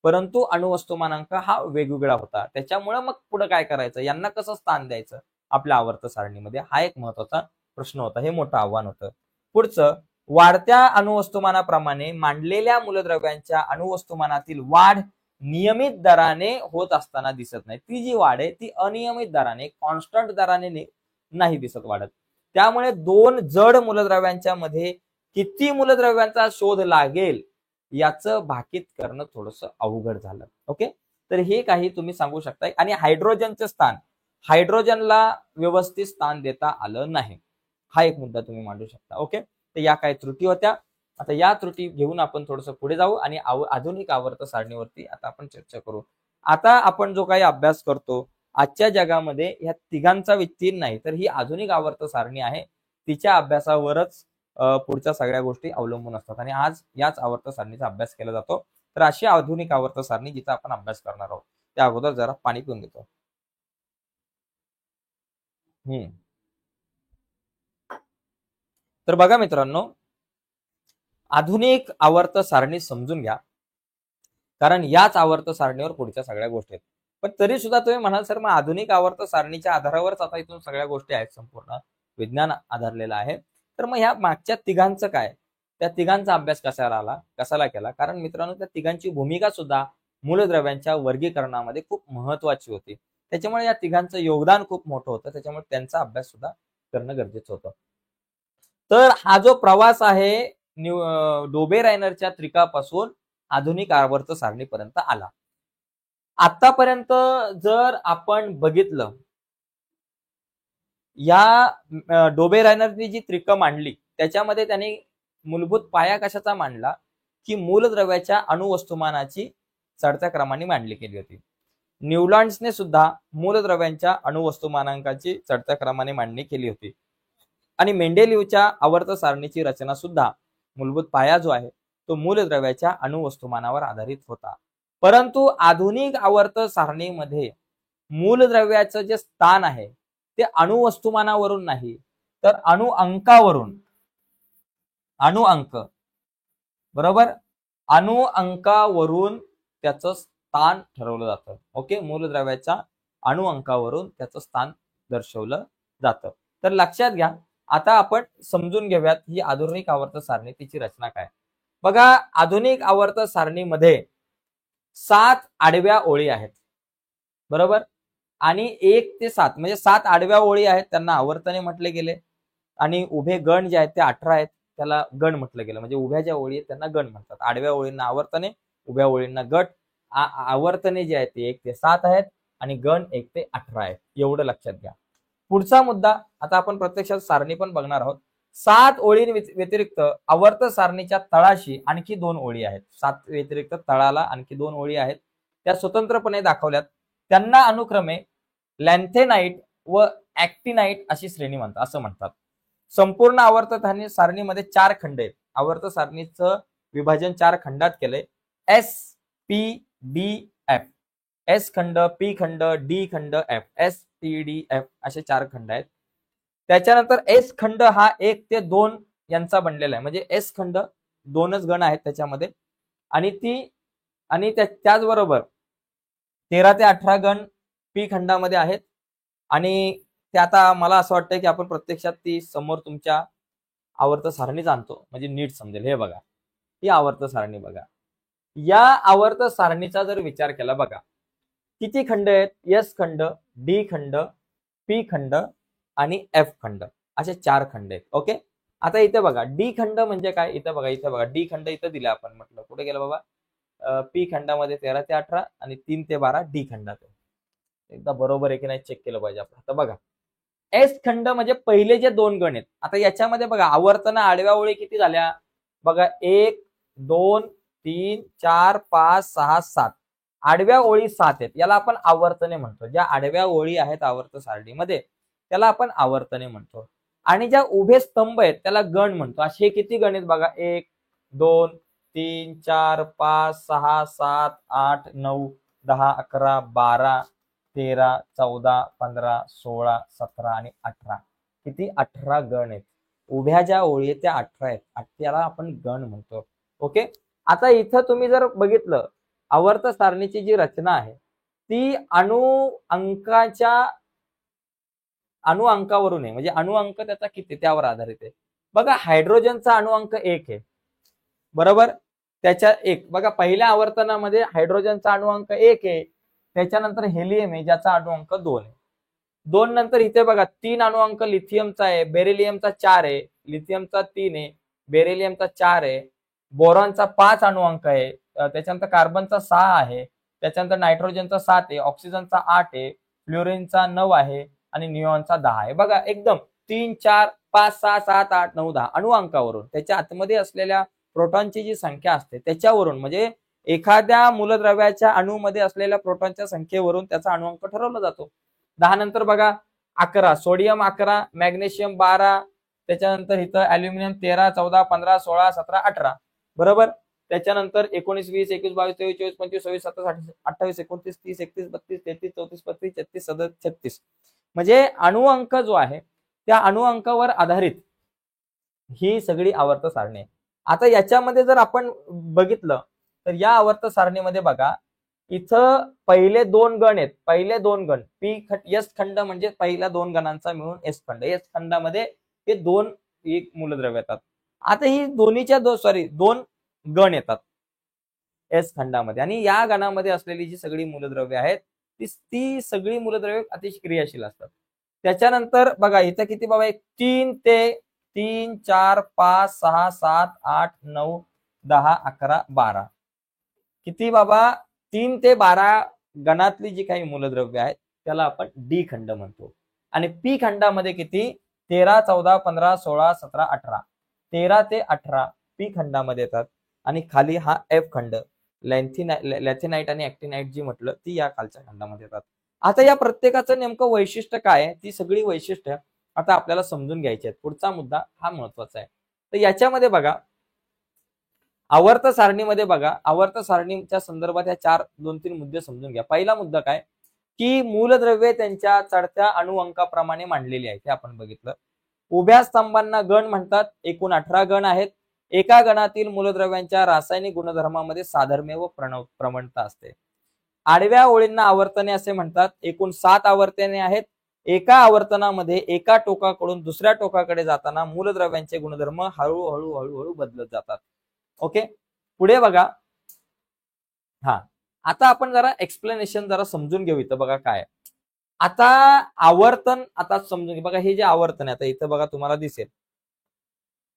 परंतु अणुवस्तुमानांक हा वेगवेगळा होता. त्याच्यामुळे मग पुढे काय करायचं, यांना कसं स्थान द्यायचं आपल्या आवर्त सारणीमध्ये, हा एक महत्वाचा प्रश्न होता. हे मोठं आव्हान होतं. पुढचं, वाढत्या अणुवस्तुमानाप्रमाणे मांडलेल्या मूलद्रव्यांच्या अणुवस्तुमानातील वाढ नियमित दराने होत असताना दिसत नाही. ती जी वाढ आहे ती अनियमित दराने, कॉन्स्टंट दराने नाही दिसत वाढत. त्यामुळे दोन जड मूलद्रव्यांच्या मध्ये किती मूलद्रव्यांचा शोध लागेल याचं भाकीत करणं थोडस अवघड झालं. ओके, तर हे काही तुम्ही सांगू शकता. आणि हायड्रोजनचे स्थान, हायड्रोजनला व्यवस्थित स्थान देता आलं नाही, हा एक मुद्दा तुम्ही मांडू शकता. ओके, तर या काही त्रुटी होत्या. आता या त्रुटी घेऊन आपण थोडस पुढे जाऊ आणि आधुनिक आवर्त सारणीवरती आता आपण चर्चा करू. आता आपण जो काही अभ्यास करतो आजच्या जगामध्ये ह्या तिघांचा विस्तीर्ण नाही तर ही आधुनिक आवर्त सारणी आहे, तिच्या अभ्यासावरच पुढच्या सगळ्या गोष्टी अवलंबून असतात आणि आज याच आवर्त सारणीचा अभ्यास केला जातो. तर अशी आधुनिक आवर्त सारणी जिचा आपण अभ्यास करणार आहोत. त्या अगोदर जरा पाणी पिऊन घेतो. तर बघा मित्रांनो, आधुनिक आवर्त सारणी समजून घ्या कारण याच आवर्त सारणीवर पुढच्या सगळ्या गोष्टी आहेत. पण तरी सुद्धा तुम्ही म्हणाल सर मग आधुनिक आवर्त सारणीच्या आधारावरच आता इथून सगळ्या गोष्टी आहेत, संपूर्ण विज्ञान आधारलेलं आहे. तर मग ह्या मागच्या तिघांचं काय, त्या तिघांचा अभ्यास कशाला केला, कारण मित्रांनो त्या तिघांची भूमिका सुद्धा मूलद्रव्यांच्या वर्गीकरणामध्ये खूप महत्वाची होती. त्याच्यामुळे या तिघांचं योगदान खूप मोठं होतं, त्याच्यामुळे त्यांचा अभ्यास सुद्धा करणं गरजेचं होतं. तर हा जो प्रवास आहे डोबे-रायनरच्या त्रिकापासून आधुनिक आवर्त सारणीपर्यंत आला. आतापर्यंत जर आपण बघितलं, या डोबे-रायनरनी जी त्रिक मांडली त्याच्यामध्ये त्यांनी मूलभूत पाया कशाचा मांडला की मूलद्रव्याच्या अणुवस्तुमानाची चढत्या क्रमाने मांडणी केली होती. न्यूलँड्सने सुद्धा मूलद्रव्यांच्या अणुवस्तुमानांकाची चढत्या क्रमाने मांडणी केली होती आणि मेंडेलिव्हच्या आवर्त सारणीची रचना सुद्धा मूलभूत पाया जो आहे तो मूलद्रव्याच्या अणुवस्तुमानावर आधारित होता. परंतु आधुनिक आवर्त सारणीमध्ये मूलद्रव्याचं जे स्थान आहे ते अणुवस्तुमानावरून नाही तर अणुअंकावरून, बरोबर, अणुअंकावरून त्याचं स्थान ठरवलं जातं. ओके, मूलद्रव्याच्या अणुअंकावरून त्याचं स्थान दर्शवलं जातं. तर लक्षात घ्या. आता आपण समजून घेऊयात ही आधुनिक आवर्त सारणी, तिची रचना काय. बघा, आधुनिक आवर्त सारणीमध्ये 7 आडव्या ओळी आहेत, बरोबर, आणि 1 ते 7 म्हणजे 7 आडव्या ओळी आहेत, त्यांना आवर्तने म्हटले गेले. आणि उभे गण जे आहेत ते 18 आहेत, त्याला गण म्हटलं गेलं. म्हणजे उभ्या ज्या ओळी आहेत त्यांना गण म्हणतात. आडव्या ओळींना आवर्तने, उभ्या ओळींना गट. आवर्तने जे आहेत ते 1 ते 7 आहेत आणि गण 1 ते 18 आहेत. एवढं लक्षात घ्या. पुढचा मुद्दा, आता आपण प्रत्यक्षात सारणी पण बघणार आहोत. 7 ओळीं व्यतिरिक्त आवर्त सारणीच्या तळाशी आणखी 2 ओळी आहेत. 7 व्यतिरिक्त तळाला आणखी 2 ओळी आहेत, त्या स्वतंत्रपणे दाखवल्यात. त्यांना अनुक्रमे लॅन्थेनाइट व ऍक्टिनाइट अशी श्रेणी म्हणतात, असं म्हणतात. संपूर्ण आवर्त सारणीमध्ये 4 खंड आहेत. आवर्त सारणीचं विभाजन 4 खंडात केलंय. S, P, D, F. S खंड, पी खंड, डी खंड, F. S, P, D, F असे 4 खंड आहेत. त्याच्यानंतर एस खंड हा 1 ते 2 यांचा बनलेला आहे. म्हणजे एस खंड 2च गण आहेत त्याच्यामध्ये आणि त्याचबरोबर 13 ते 18 गण पी खंडामध्ये आहेत. आणि ते आता मला असं वाटतं की आपण प्रत्यक्षात ती समोर तुमच्या आवर्त सारणीच आणतो, म्हणजे नीट समजेल. हे बघा, ही आवर्त सारणी बघा. या आवर्त सारणीचा जर विचार केला, बघा किती खंड आहेत. एस खंड, डी खंड, पी खंड आणि एफ खंड असे 4 खंड आहेत. ओके, आता इथे बघा डी खंड म्हणजे काय. इथे बघा डी खंड इथं दिला आपण. म्हटलं कुठे गेला बाबा. पी खंडामध्ये 13 ते 18 आणि 3 ते 12 डी खंडात. एकदा बरोबर आहे की नाही चेक केलं पाहिजे आपण. आता बघा, एस खंड म्हणजे पहिले जे 2 गण आहेत. आता याच्यामध्ये बघा आवर्तन आडव्या ओळी किती झाल्या बघा. 1, 2, 3, 4, 5, 6, 7 आडव्या ओळी 7 आहेत. याला आपण आवर्तने म्हणतो. ज्या आडव्या ओळी आहेत आवर्त सारणीमध्ये त्याला आपण आवर्तने म्हणतो. आणि ज्या उभे स्तंभ आहेत त्याला गण म्हणतो. असे किती गण आहेत बघा. 1, 2, 3, 4, 5, 6, 7, 8, 9, 10, 11, 12, 13, 14, 15, 16, 17 आणि 18. किती 18 गण आहेत. उभ्या ज्या ओळी आहेत त्या 18 आहेत. त्याला आपण गण म्हणतो. ओके, आता इथं तुम्ही जर बघितलं आवर्त सारणीची जी रचना आहे ती अणु अंकावरून आहे. म्हणजे अणु अंक त्याचा किती त्यावर आधारित आहे. बघा हायड्रोजनचा अणु अंक 1 आहे, बरोबर. त्याच्या 1 बघा पहिल्या आवर्तनामध्ये हायड्रोजनचा अणु अंक 1 आहे. त्याच्यानंतर हेलियम आहे ज्याचा अणु अंक 2 आहे. 2 नंतर इथे बघा 3 अणु अंक लिथियमचा आहे, बेरिलियमचा 4 आहे, लिथियमचा 3 आहे, बेरिलियमचा 4 आहे, बोरॉनचा 5 अणु अंक आहे, त्याच्यानंतर कार्बनचा 6 आहे, त्याच्यानंतर नायट्रोजनचा 7 आहे, ऑक्सिजनचा 8 आहे, फ्लोरिनचा 9 आहे आणि निऑनचा 10 आहे. बघा एकदम 3, 4, 5, 6, 7, 8, 9, 10 अणु अंकावरून त्याच्या आतमध्ये असलेल्या प्रोटॉनची जी संख्या असते त्याच्यावरून, म्हणजे एखाद्या मूलद्रव्याच्या अणूमध्ये असलेल्या प्रोटॉनच्या संख्येवरून त्याचा अणु अंक ठरवला जातो. 10 नंतर बघा 11 सोडियम, 11 मॅग्नेशियम 12, त्याच्यानंतर इथं अल्युमिनियम 13, 14, 15, 16, 17, 18 बरोबर. त्याच्यानंतर 19, 20, 21, 22, 23, 24, 25, 26, 27, 28, 29, 30, 31, 32, 33, 34, 35, 36, 37, 36. म्हणजे अणु अंक जो आहे त्या अणु अंकावर आधारित ही सगळी आवर्त सारणी आहे. आता याच्यामध्ये जर आपण बघितलं तर या आवर्त सारणीमध्ये बघा इथं पहिले 2 गण आहेत. पहिले 2 गण एस खंड म्हणजे पहिल्या 2 गणांचा मिळून एस खंड. एस खंडामध्ये हे 2 एक मूलद्रव्य येतात. आता ही दोन्हीच्या 2 गण येतात एस खंडामध्ये आणि या गणामध्ये असलेली जी सगळी मूलद्रव्य आहेत ती सगळी मूलद्रव्य अतिशय क्रियाशील असतात. त्याच्यानंतर बघा इथं किती बाबा 3, 4, 5, 6, 7, 8, 9, 10, 11, 12 किती बाबा 3 ते 12 गणातली जी काही मूलद्रव्य आहेत त्याला आपण डी खंड म्हणतो. आणि पी खंडामध्ये किती 13, 14, 15, 16, 17, 18 13 ते 18 पी खंडामध्ये येतात. आणि खाली हा एफ खंड लॅथिनाइट आणि ऍक्टिनाइट जी म्हटलं ती या खालच्या खंडामध्ये येतात. आता या प्रत्येकाचं नेमकं वैशिष्ट्य काय आहे ती सगळी वैशिष्ट्य आता आपल्याला समजून घ्यायची आहेत. पुढचा मुद्दा हा महत्वाचा आहे. तर याच्यामध्ये बघा आवर्त सारणीमध्ये बघा आवर्त सारणीच्या संदर्भात या 2-3 मुद्दे समजून घ्या. पहिला मुद्दा काय की मूलद्रव्ये त्यांच्या चढत्या अणु अंकाप्रमाणे मांडलेली आहेत हे आपण बघितलं. उभ्या स्तंभांना गण म्हणतात. एकूण 18 गण आहेत. एका गणातील मूलद्रव्यांच्या रासायनिक गुणधर्मामध्ये साधर्म्य व प्रवणता असते. आडव्या ओळींना आवर्तने असे म्हणतात. एकूण 7 आवर्तने आहेत. एका आवर्तनामध्ये एका टोकाकडून दुसऱ्या टोकाकडे जाताना मूलद्रव्यांचे गुणधर्म हळूहळू बदलत जातात. ओके, पुढे बघा. आता आपण जरा एक्सप्लेनेशन जरा समजून घेऊ. इथं बघा काय आता आवर्तन आता समजून घे बघा, हे जे आवर्तन आहे आता इथं बघा तुम्हाला दिसेल.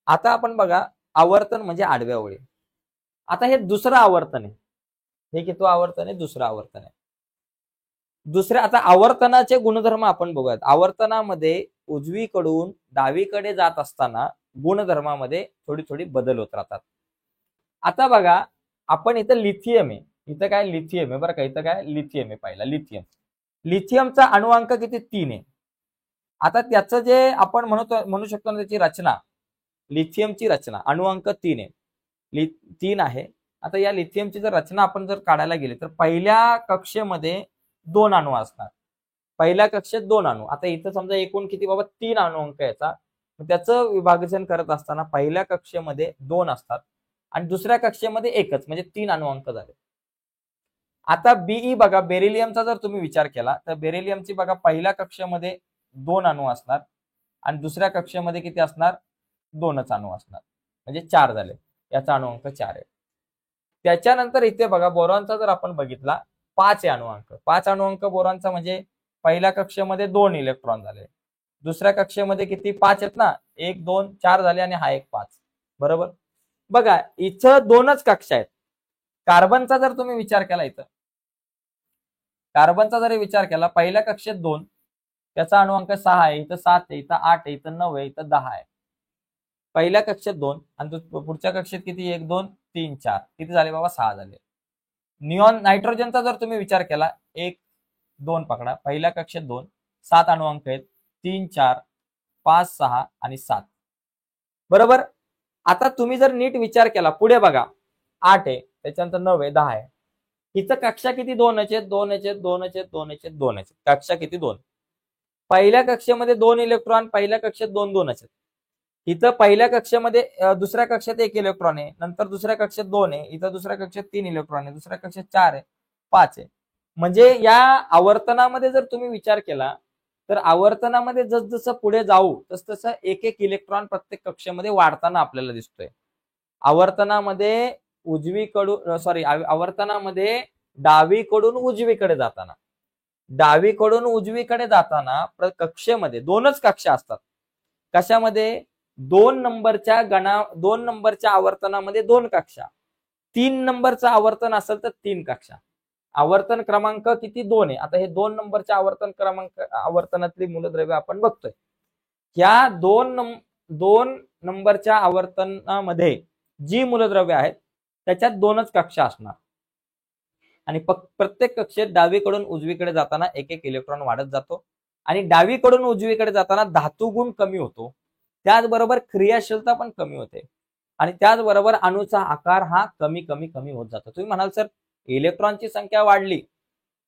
आता आपण बघा आवर्तन म्हणजे आडव्या ओळी. आता हे दुसरं आवर्तन आहे. हे किती आवर्तन आहे? दुसरं आवर्तन आहे. दुसऱ्या आता आवर्तनाचे गुणधर्म आपण बघूयात. आवर्तनामध्ये उजवीकडून डावीकडे जात असताना गुणधर्मामध्ये थोडी थोडी बदल होत राहतात. आता बघा आपण इथं लिथियम आहे. इथं काय लिथियम आहे बरं का, इथं काय लिथियम आहे. पहिला लिथियम. लिथियमचा अणुअंक किती? 3 आहे. आता त्याचं जे आपण म्हणू शकतो ना त्याची रचना, लिथियमची रचना अणुअंक 3 आहे. 3 आहे. आता या लिथियमची जर रचना आपण जर काढायला गेली तर पहिल्या कक्षेमध्ये 2 अणू असतात. पहिल्या कक्षेत 2 अणू. आता इथं समजा एकूण किती बाबा 3 अणुअंक याचा. त्याचं विभाजन करत असताना पहिल्या कक्षेमध्ये 2 असतात आणि दुसऱ्या कक्षेमध्ये एकच, म्हणजे 3 अणुअंक झाले. आता बीई बघा, बेरिलियमचा जर तुम्ही विचार केला तर बेरिलियमची बघा पहिल्या कक्षेमध्ये 2 अणू असणार आणि दुसऱ्या कक्षेमध्ये किती असणार? 2च अणू असणार, म्हणजे 4 झाले. याचा अणुअंक 4 आहे. त्याच्यानंतर इथे बघा बोरॉनचा जर आपण बघितला 5 आहे अणुअंक. 5 अणुअंक बोरॉनचा, म्हणजे पहिल्या कक्षेमध्ये 2 इलेक्ट्रॉन झाले, दुसऱ्या कक्षेमध्ये किती 5 आहेत ना, 1 2 4 झाले आणि हा एक 5. बरोबर. बघा इथं 2च कक्षा आहेत. कार्बनचा जर तुम्ही विचार केला, इथं कार्बनचा जर विचार केला पहिल्या कक्षेत 2, त्याचा अणुअंक 6 आहे, इथं 7 आहे, इथं 8 आहे, इथं 9 आहे, इथं 10 आहे. पहिल्या कक्षेत 2 आणि पुढच्या कक्षेत किती? 1 2 3 4, किती झाले बाबा? 6 झाले. निऑन नायट्रोजनचा जर तुम्ही विचार केला 1 2 पकडा, पहिल्या कक्षेत 2, 7 अणुअंक आहेत, 3 4 5 6 आणि 7. बरोबर. आता तुम्ही जर नीट विचार केला पुढे बघा 8 आहे, त्याच्यानंतर 9 आहे, 10 आहे. इथं कक्षा किती? 2 आहेत, 2 आहेत, 2 आहेत, 2 आहेत, 2 आहेत. कक्षा किती? 2. पहिल्या कक्षेमध्ये 2 इलेक्ट्रॉन, पहिल्या कक्षेत 2 2 आहेत. इथं पहिल्या कक्षेमध्ये दुसऱ्या कक्षेत 1 इलेक्ट्रॉन आहे, नंतर दुसऱ्या कक्षेत 2 आहे, इथं दुसऱ्या कक्षेत 3 इलेक्ट्रॉन आहे, दुसऱ्या कक्षेत 4 आहे, 5 आहे. म्हणजे या आवर्तनामध्ये जर तुम्ही विचार केला तर आवर्तनामध्ये जसजसं पुढे जाऊ तसतसं एक एक इलेक्ट्रॉन प्रत्येक कक्षेमध्ये वाढताना आपल्याला दिसतोय. आवर्तनामध्ये आवर्तनामध्ये डावीकडून उजवीकडे जाताना, डावीकडून उजवीकडे जाताना कक्षेमध्ये 2च कक्षा असतात. कशामध्ये? 2 नंबरच्या आवर्तनामध्ये 2 कक्षा, 3 नंबरचं आवर्तन असेल तर 3 कक्षा. आवर्तन क्रमांक किती? 2 आहे. आता हे 2 नंबरच्या आवर्तनातली मूलद्रव्य आपण बघतोय. या 2 नंबरच्या आवर्तनामध्ये जी मूलद्रव्य आहेत त्याच्यात 2च कक्षा असणार आणि प्रत्येक कक्षेत डावीकडून उजवीकडे जाताना एक एक इलेक्ट्रॉन वाढत जातो आणि डावीकडून उजवीकडे जाताना धातू गुण कमी होतो, त्याचबरोबर क्रियाशीलता पण कमी होते आणि त्याचबरोबर अणूचा आकार हा कमी कमी कमी होत जातो. तुम्ही म्हणाल सर इलेक्ट्रॉनची संख्या वाढली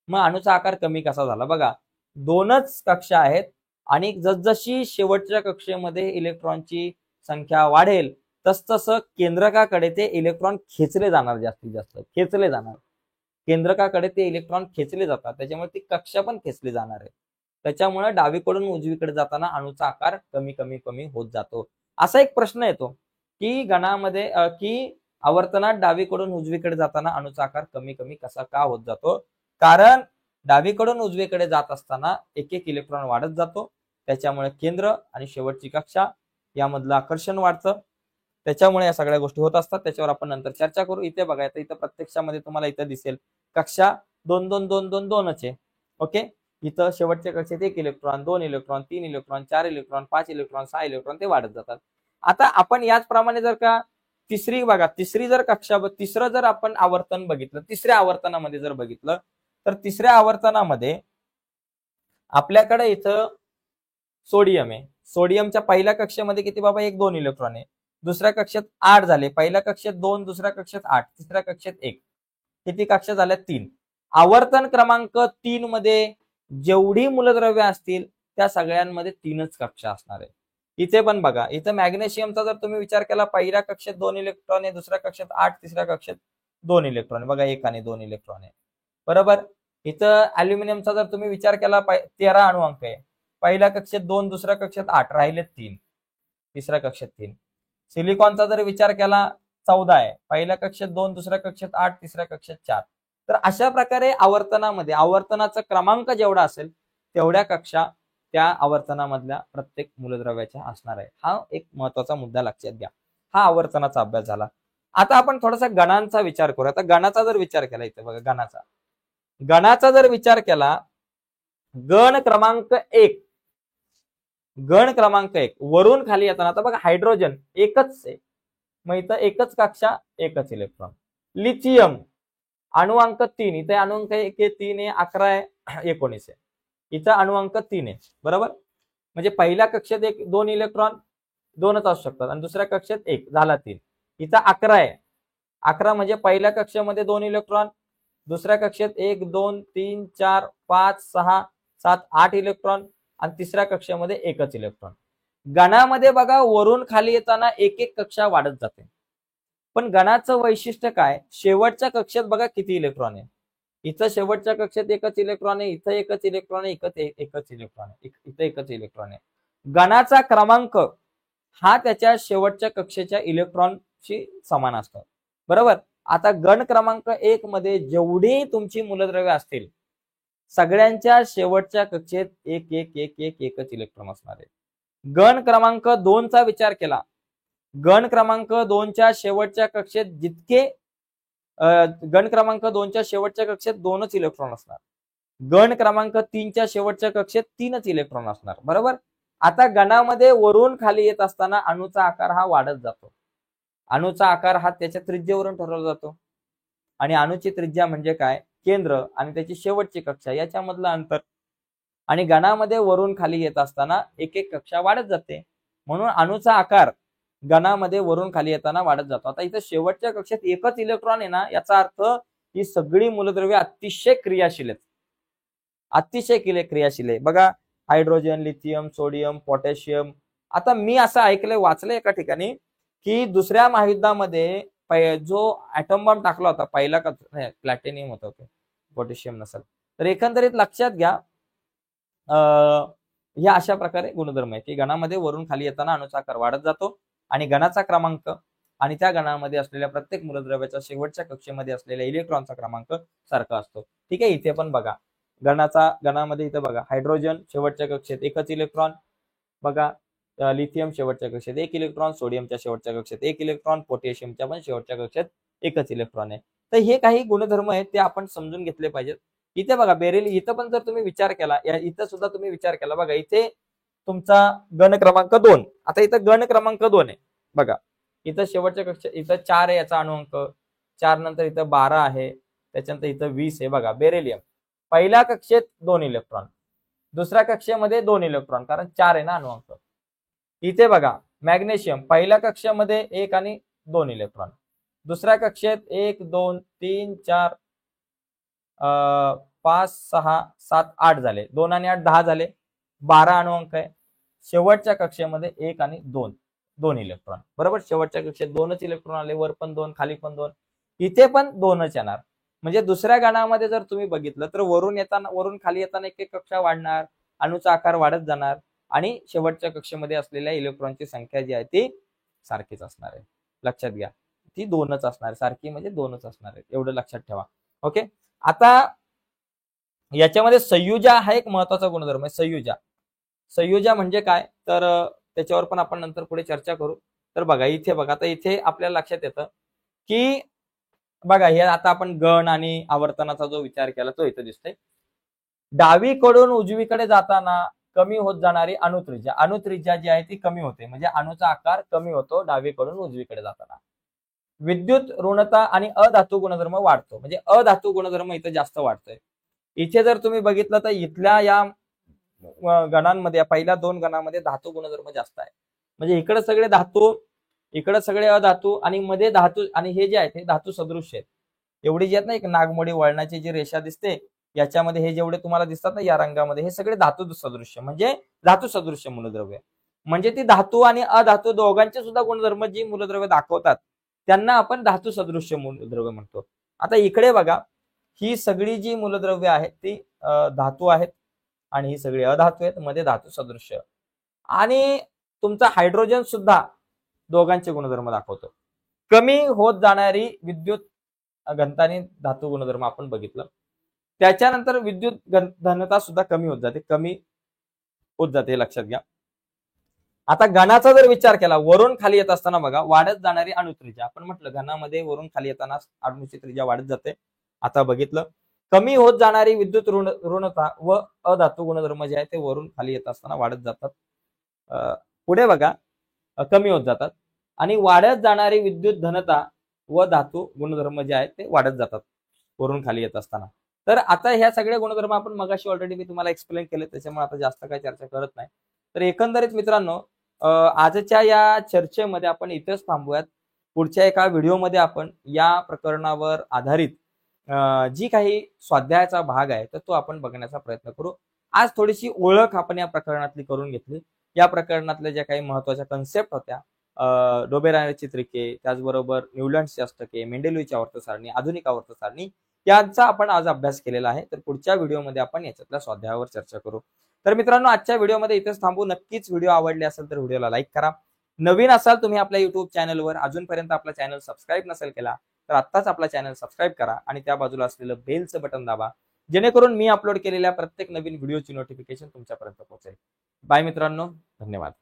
मग अणूचा आकार कमी कसा झाला? बघा 2च कक्षा आहेत आणि जसजशी शेवटच्या कक्षेमध्ये इलेक्ट्रॉनची संख्या वाढेल तसतसं केंद्रकाकडे ते इलेक्ट्रॉन खेचले जाणार, जास्तीत जास्त खेचले जाणार. केंद्रकाकडे ते इलेक्ट्रॉन खेचले जातात, त्याच्यामुळे ती कक्षा पण खेचली जाणार आहे. त्याच्यामुळे डावीकडून उजवीकडे जाताना अणूचा आकार कमी कमी कमी होत जातो. असा एक प्रश्न येतो की गणामध्ये की आवर्तनात डावीकडून उजवीकडे जाताना अणूचा आकार कमी कमी कसा का होत जातो? कारण डावीकडून उजवीकडे जात असताना एक एक इलेक्ट्रॉन वाढत जातो, त्याच्यामुळे केंद्र आणि शेवटची कक्षा यामधलं आकर्षण वाढतं, त्याच्यामुळे या सगळ्या गोष्टी होत असतात. त्याच्यावर आपण नंतर चर्चा करू. इथे बघा इथं प्रत्यक्षामध्ये तुम्हाला इथं दिसेल कक्षा 2 2 2 2 2च आहे. ओके. इथं शेवटच्या कक्षेत 1 electron, 2 electron, 3 electron, 4 electron, 5 electron, 6 electron ते वाढत जातात. आता आपण याचप्रमाणे जर का तिसरं जर आपण आवर्तन बघितलं, तिसऱ्या आवर्तनामध्ये जर बघितलं तर तिसऱ्या आवर्तनामध्ये आपल्याकडे इथं सोडियम आहे. सोडियमच्या पहिल्या कक्षेमध्ये किती बाबा? 1 2 इलेक्ट्रॉन आहे, दुसऱ्या कक्षेत 8 झाले, पहिल्या कक्षेत 2, दुसऱ्या कक्षेत 8, तिसऱ्या कक्षेत 1, किती कक्षा झाल्या? 3. आवर्तन क्रमांक 3 मध्ये जेवढी मूलद्रव्य असतील त्या सगळ्यांमध्ये 3च कक्षा असणार आहे. इथे पण बघा, इथं मॅग्नेशियमचा जर तुम्ही विचार केला पहिल्या कक्षेत 2 इलेक्ट्रॉन आहे, दुसऱ्या कक्षेत 8, तिसऱ्या कक्षेत 2 इलेक्ट्रॉन, बघा 1 आणि 2 इलेक्ट्रॉन आहे. बरोबर. इथं अल्युमिनियमचा जर तुम्ही विचार केला 13 अणुअंक आहे, पहिल्या कक्षेत 2, दुसऱ्या कक्षेत 8, राहिले 3, तिसऱ्या कक्षेत 3. सिलिकॉनचा जर विचार केला 14 आहे, पहिल्या कक्षेत 2, दुसऱ्या कक्षेत 8, तिसऱ्या कक्षेत 4. तर अशा प्रकारे आवर्तनामध्ये आवर्तनाचा क्रमांक जेवढा असेल तेवढ्या कक्षा त्या आवर्तनामधल्या प्रत्येक मूलद्रव्याच्या असणार आहे. हा एक महत्वाचा मुद्दा लक्षात घ्या. हा आवर्तनाचा अभ्यास झाला. आता आपण थोडासा गणांचा विचार करू. आता गणाचा जर विचार केला, इथे बघा गणाचा जर विचार केला, गण क्रमांक 1 वरून खाली येताना, आता बघा हायड्रोजन एकच आहे, मग इथं एकच कक्षा एकच इलेक्ट्रॉन. लिथियम अणुअंक 3, इथे अणुअंक 3 आहे, 11 आहे, 19 आहे. इथं अणुअंक 3 आहे, बरोबर. म्हणजे पहिल्या कक्षेत 2 इलेक्ट्रॉन 2च असू शकतात आणि दुसऱ्या कक्षेत 1 झाला 3. इथं 11 आहे, 11 म्हणजे पहिल्या कक्षेमध्ये 2 इलेक्ट्रॉन, दुसऱ्या कक्षेत 1 2 3 4 5 6 7 8 इलेक्ट्रॉन आणि तिसऱ्या कक्षेमध्ये एकच इलेक्ट्रॉन. गणामध्ये बघा वरून खाली येताना एक एक कक्षा वाढत जाते. पण गणाचं वैशिष्ट्य काय, शेवटच्या कक्षेत बघा किती इलेक्ट्रॉन आहे. इथं शेवटच्या कक्षेत एकच इलेक्ट्रॉन आहे, इथं एकच इलेक्ट्रॉन आहे, एकच इलेक्ट्रॉन आहे, इथं एकच इलेक्ट्रॉन आहे. गणाचा क्रमांक हा त्याच्या शेवटच्या कक्षेच्या इलेक्ट्रॉनशी समान असतो, बरोबर. आता गण क्रमांक 1 मध्ये जेवढी तुमची मूलद्रव्ये असतील सगळ्यांच्या शेवटच्या कक्षेत एकच इलेक्ट्रॉन असणार आहे. गण क्रमांक 2 चा विचार केला, गण क्रमांक 2च्या शेवटच्या कक्षेत गण क्रमांक 2च्या शेवटच्या कक्षेत 2च इलेक्ट्रॉन असणार. गण क्रमांक 3च्या शेवटच्या कक्षेत 3च इलेक्ट्रॉन असणार, बरोबर. आता गणामध्ये वरून खाली येत असताना अणूचा आकार हा वाढत जातो. अणूचा आकार हा त्याच्या त्रिज्येवरून ठरवला जातो आणि अणूची त्रिज्या म्हणजे काय, केंद्र आणि त्याची शेवटची कक्षा याच्यामधलं अंतर. आणि गणामध्ये वरून खाली येत असताना एक एक कक्षा वाढत जाते, म्हणून अणूचा आकार गणामध्ये वरून खाली येताना वाढत जातो. आता इथं शेवटच्या कक्षेत एकच इलेक्ट्रॉन आहे ना, याचा अर्थ ही सगळी मूलद्रव्ये अतिशय क्रियाशील आहेत, अतिशय क्रियाशील आहे. बघा हायड्रोजन, लिथियम, सोडियम, पोटॅशियम. आता मी असं ऐकलंय, वाचलंय एका ठिकाणी की दुसऱ्या महायुद्धामध्ये जो ऍटम बॉम्ब टाकला होता पहिला, प्लॅटिनियम होता, पोटॅशियम नसेल तर. एकंदरीत लक्षात घ्या, या अशा प्रकारे गुणधर्म आहे की गणामध्ये वरून खाली येताना अणूचा आकार वाढत जातो आणि गणाचा क्रमांक आणि त्या गणामध्ये असलेल्या प्रत्येक मूलद्रव्याच्या शेवटच्या कक्षेमध्ये असलेल्या इलेक्ट्रॉनचा क्रमांक सारखा असतो. ठीक आहे. इथे पण बघा गणामध्ये इथे बघा हायड्रोजन शेवटच्या कक्षेत एकच इलेक्ट्रॉन, बघा लिथियम शेवटच्या कक्षेत 1 इलेक्ट्रॉन, सोडियमच्या शेवटच्या कक्षेत 1 इलेक्ट्रॉन, पोटॅशियमच्या पण शेवटच्या कक्षेत एकच इलेक्ट्रॉन आहे. तर हे काही गुणधर्म आहेत ते आपण समजून घेतले पाहिजेत. इथे बघा बेरिल, इथं पण जर तुम्ही विचार केला, इथं सुद्धा तुम्ही विचार केला, बघा इथे तुमचा गण क्रमांक 2, आता इथं गण क्रमांक 2 आहे, बघा इथं शेवटच्या कक्षेत इथं 4 आहे, याचा अणुअंक 4 नंतर इथं 12 आहे, त्याच्यानंतर इथं 20 आहे. बघा बेरिलियम पहिल्या कक्षेत 2 इलेक्ट्रॉन, दुसऱ्या कक्षेमध्ये 2 इलेक्ट्रॉन, कारण 4 आहे ना अणुअंक. इथे बघा मॅग्नेशियम पहिल्या कक्षेमध्ये 1 आणि 2 इलेक्ट्रॉन, दुसऱ्या कक्षेत 1 2 3 4 5 6 7 8 झाले, 2 आणि 8 10 झाले, 12 अणुअंक आहे. शेवटच्या कक्षेमध्ये 1 आणि 2 इलेक्ट्रॉन, बरोबर. शेवटच्या कक्षेत 2च इलेक्ट्रॉन आले, वर पण 2 खाली पण 2, इथे पण 2च येणार. म्हणजे दुसऱ्या गणामध्ये जर तुम्ही बघितलं तर वरून खाली येताना एक एक कक्षा वाढणार, अणूचा आकार वाढत जाणार आणि शेवटच्या कक्षेमध्ये असलेल्या इलेक्ट्रॉनची संख्या जी आहे ती सारखीच असणार आहे. लक्षात घ्या, ती 2च असणार आहे, सारखी म्हणजे 2च असणार आहे, एवढं लक्षात ठेवा. ओके. आता याच्यामध्ये संयुजा हा एक महत्वाचा गुणधर्म आहे. संयुजा म्हणजे काय, तर त्याच्यावर पण आपण नंतर पुढे चर्चा करू. तर बघा इथे बघा, आता इथे आपल्याला लक्षात येतं की बघा हे आता आपण गण आणि आवर्तनाचा जो विचार केला तो इथे दिसतोय. डावीकडून उजवीकडे जाताना कमी होत जाणारी अणुत्रिज्या जी आहे ती कमी होते, म्हणजे अणूचा आकार कमी होतो डावीकडून उजवीकडे जाताना. विद्युत ऋणता आणि अधातू गुणधर्म वाढतो, म्हणजे अधातू गुणधर्म इथे जास्त वाढतोय. इथे जर तुम्ही बघितलं तर इथल्या या गणांमध्ये, पहिल्या 2 गणांमध्ये धातू गुणधर्म जास्त आहे. म्हणजे इकडे सगळे धातू, इकडे सगळे अधातू आणि मध्ये धातू, आणि हे जे आहेत हे धातू सदृश्य आहेत. एवढी जी आहेत ना, एक नागमोडी वळणाची जी रेषा दिसते याच्यामध्ये हे जेवढे तुम्हाला दिसतात ना या रंगामध्ये, हे सगळे धातू सदृश्य, म्हणजे धातू सदृश्य मूलद्रव्य. म्हणजे ती धातू आणि अधातू दोघांचे सुद्धा गुणधर्म जी मूलद्रव्य दाखवतात त्यांना आपण धातू सदृश्य मूलद्रव्य म्हणतो. आता इकडे बघा, ही सगळी जी मूलद्रव्य आहेत ती धातू आहेत आणि ही सगळी अधातू आहेत, मध्ये धातू सदृश्य. आणि तुमचा हायड्रोजन सुद्धा दोघांचे गुणधर्म दाखवतो. कमी होत जाणारी विद्युत घनता आणि धातू गुणधर्म आपण बघितलं. त्याच्यानंतर विद्युत घनता सुद्धा कमी होत जाते, लक्षात घ्या. आता घनाचा जर विचार केला, वरून खाली येत असताना बघा वाढत जाणारी अणुत्रिज्या, आपण म्हटलं घनामध्ये वरून खाली येताना अणूची त्रिज्या वाढत जाते. आता बघितलं कमी होत जाणारी विद्युत ऋणता व अधातू गुणधर्म जे आहे ते वरून खाली येत असताना वाढत जातात. पुढे बघा कमी होत जातात आणि वाढत जाणारी विद्युत घनता व धातू गुणधर्म जे आहेत ते वाढत जातात वरून खाली येत असताना. तर आता ह्या सगळ्या गुणधर्म आपण मगाशी ऑलरेडी मी तुम्हाला एक्सप्लेन केले, त्याच्यामुळे आता जास्त काही चर्चा करत नाही. तर एकंदरीत मित्रांनो आजच्या या चर्चेमध्ये आपण इथेच थांबूयात. पुढच्या एका व्हिडिओमध्ये आपण या प्रकरणावर आधारित जी काही स्वाध्यायाचा भाग आहे तर तो आपण बघण्याचा प्रयत्न करू. आज थोडीशी ओळख आपण या प्रकरणातली करून घेतली. या प्रकरणातल्या ज्या काही महत्वाच्या कन्सेप्ट होत्या, डोबेरायची त्रिके, त्याचबरोबर न्यूलँड्सची अष्टके, मेंडेलिव्हची आवर्त सारणी, आधुनिक आवर्त सारणी यांचा आपण आज अभ्यास केलेला आहे. तर पुढच्या व्हिडिओमध्ये आपण याच्यातल्या स्वाध्यायावर चर्चा करू. तर मित्रांनो आजच्या व्हिडिओमध्ये इथेच थांबू. नक्कीच व्हिडिओ आवडले असेल तर व्हिडिओला लाईक करा. नवीन असाल तुम्ही आपल्या युट्यूब चॅनलवर, अजूनपर्यंत आपला चॅनल सबस्क्राईब नसेल केला तर आत्ताच आपला चॅनल सबस्क्राईब करा आणि त्या बाजूला असलेलं बेलचं बटन दाबा, जेणेकरून मी अपलोड केलेल्या प्रत्येक नवीन व्हिडिओची नोटिफिकेशन तुमच्यापर्यंत पोहोचेल. बाय मित्रांनो, धन्यवाद.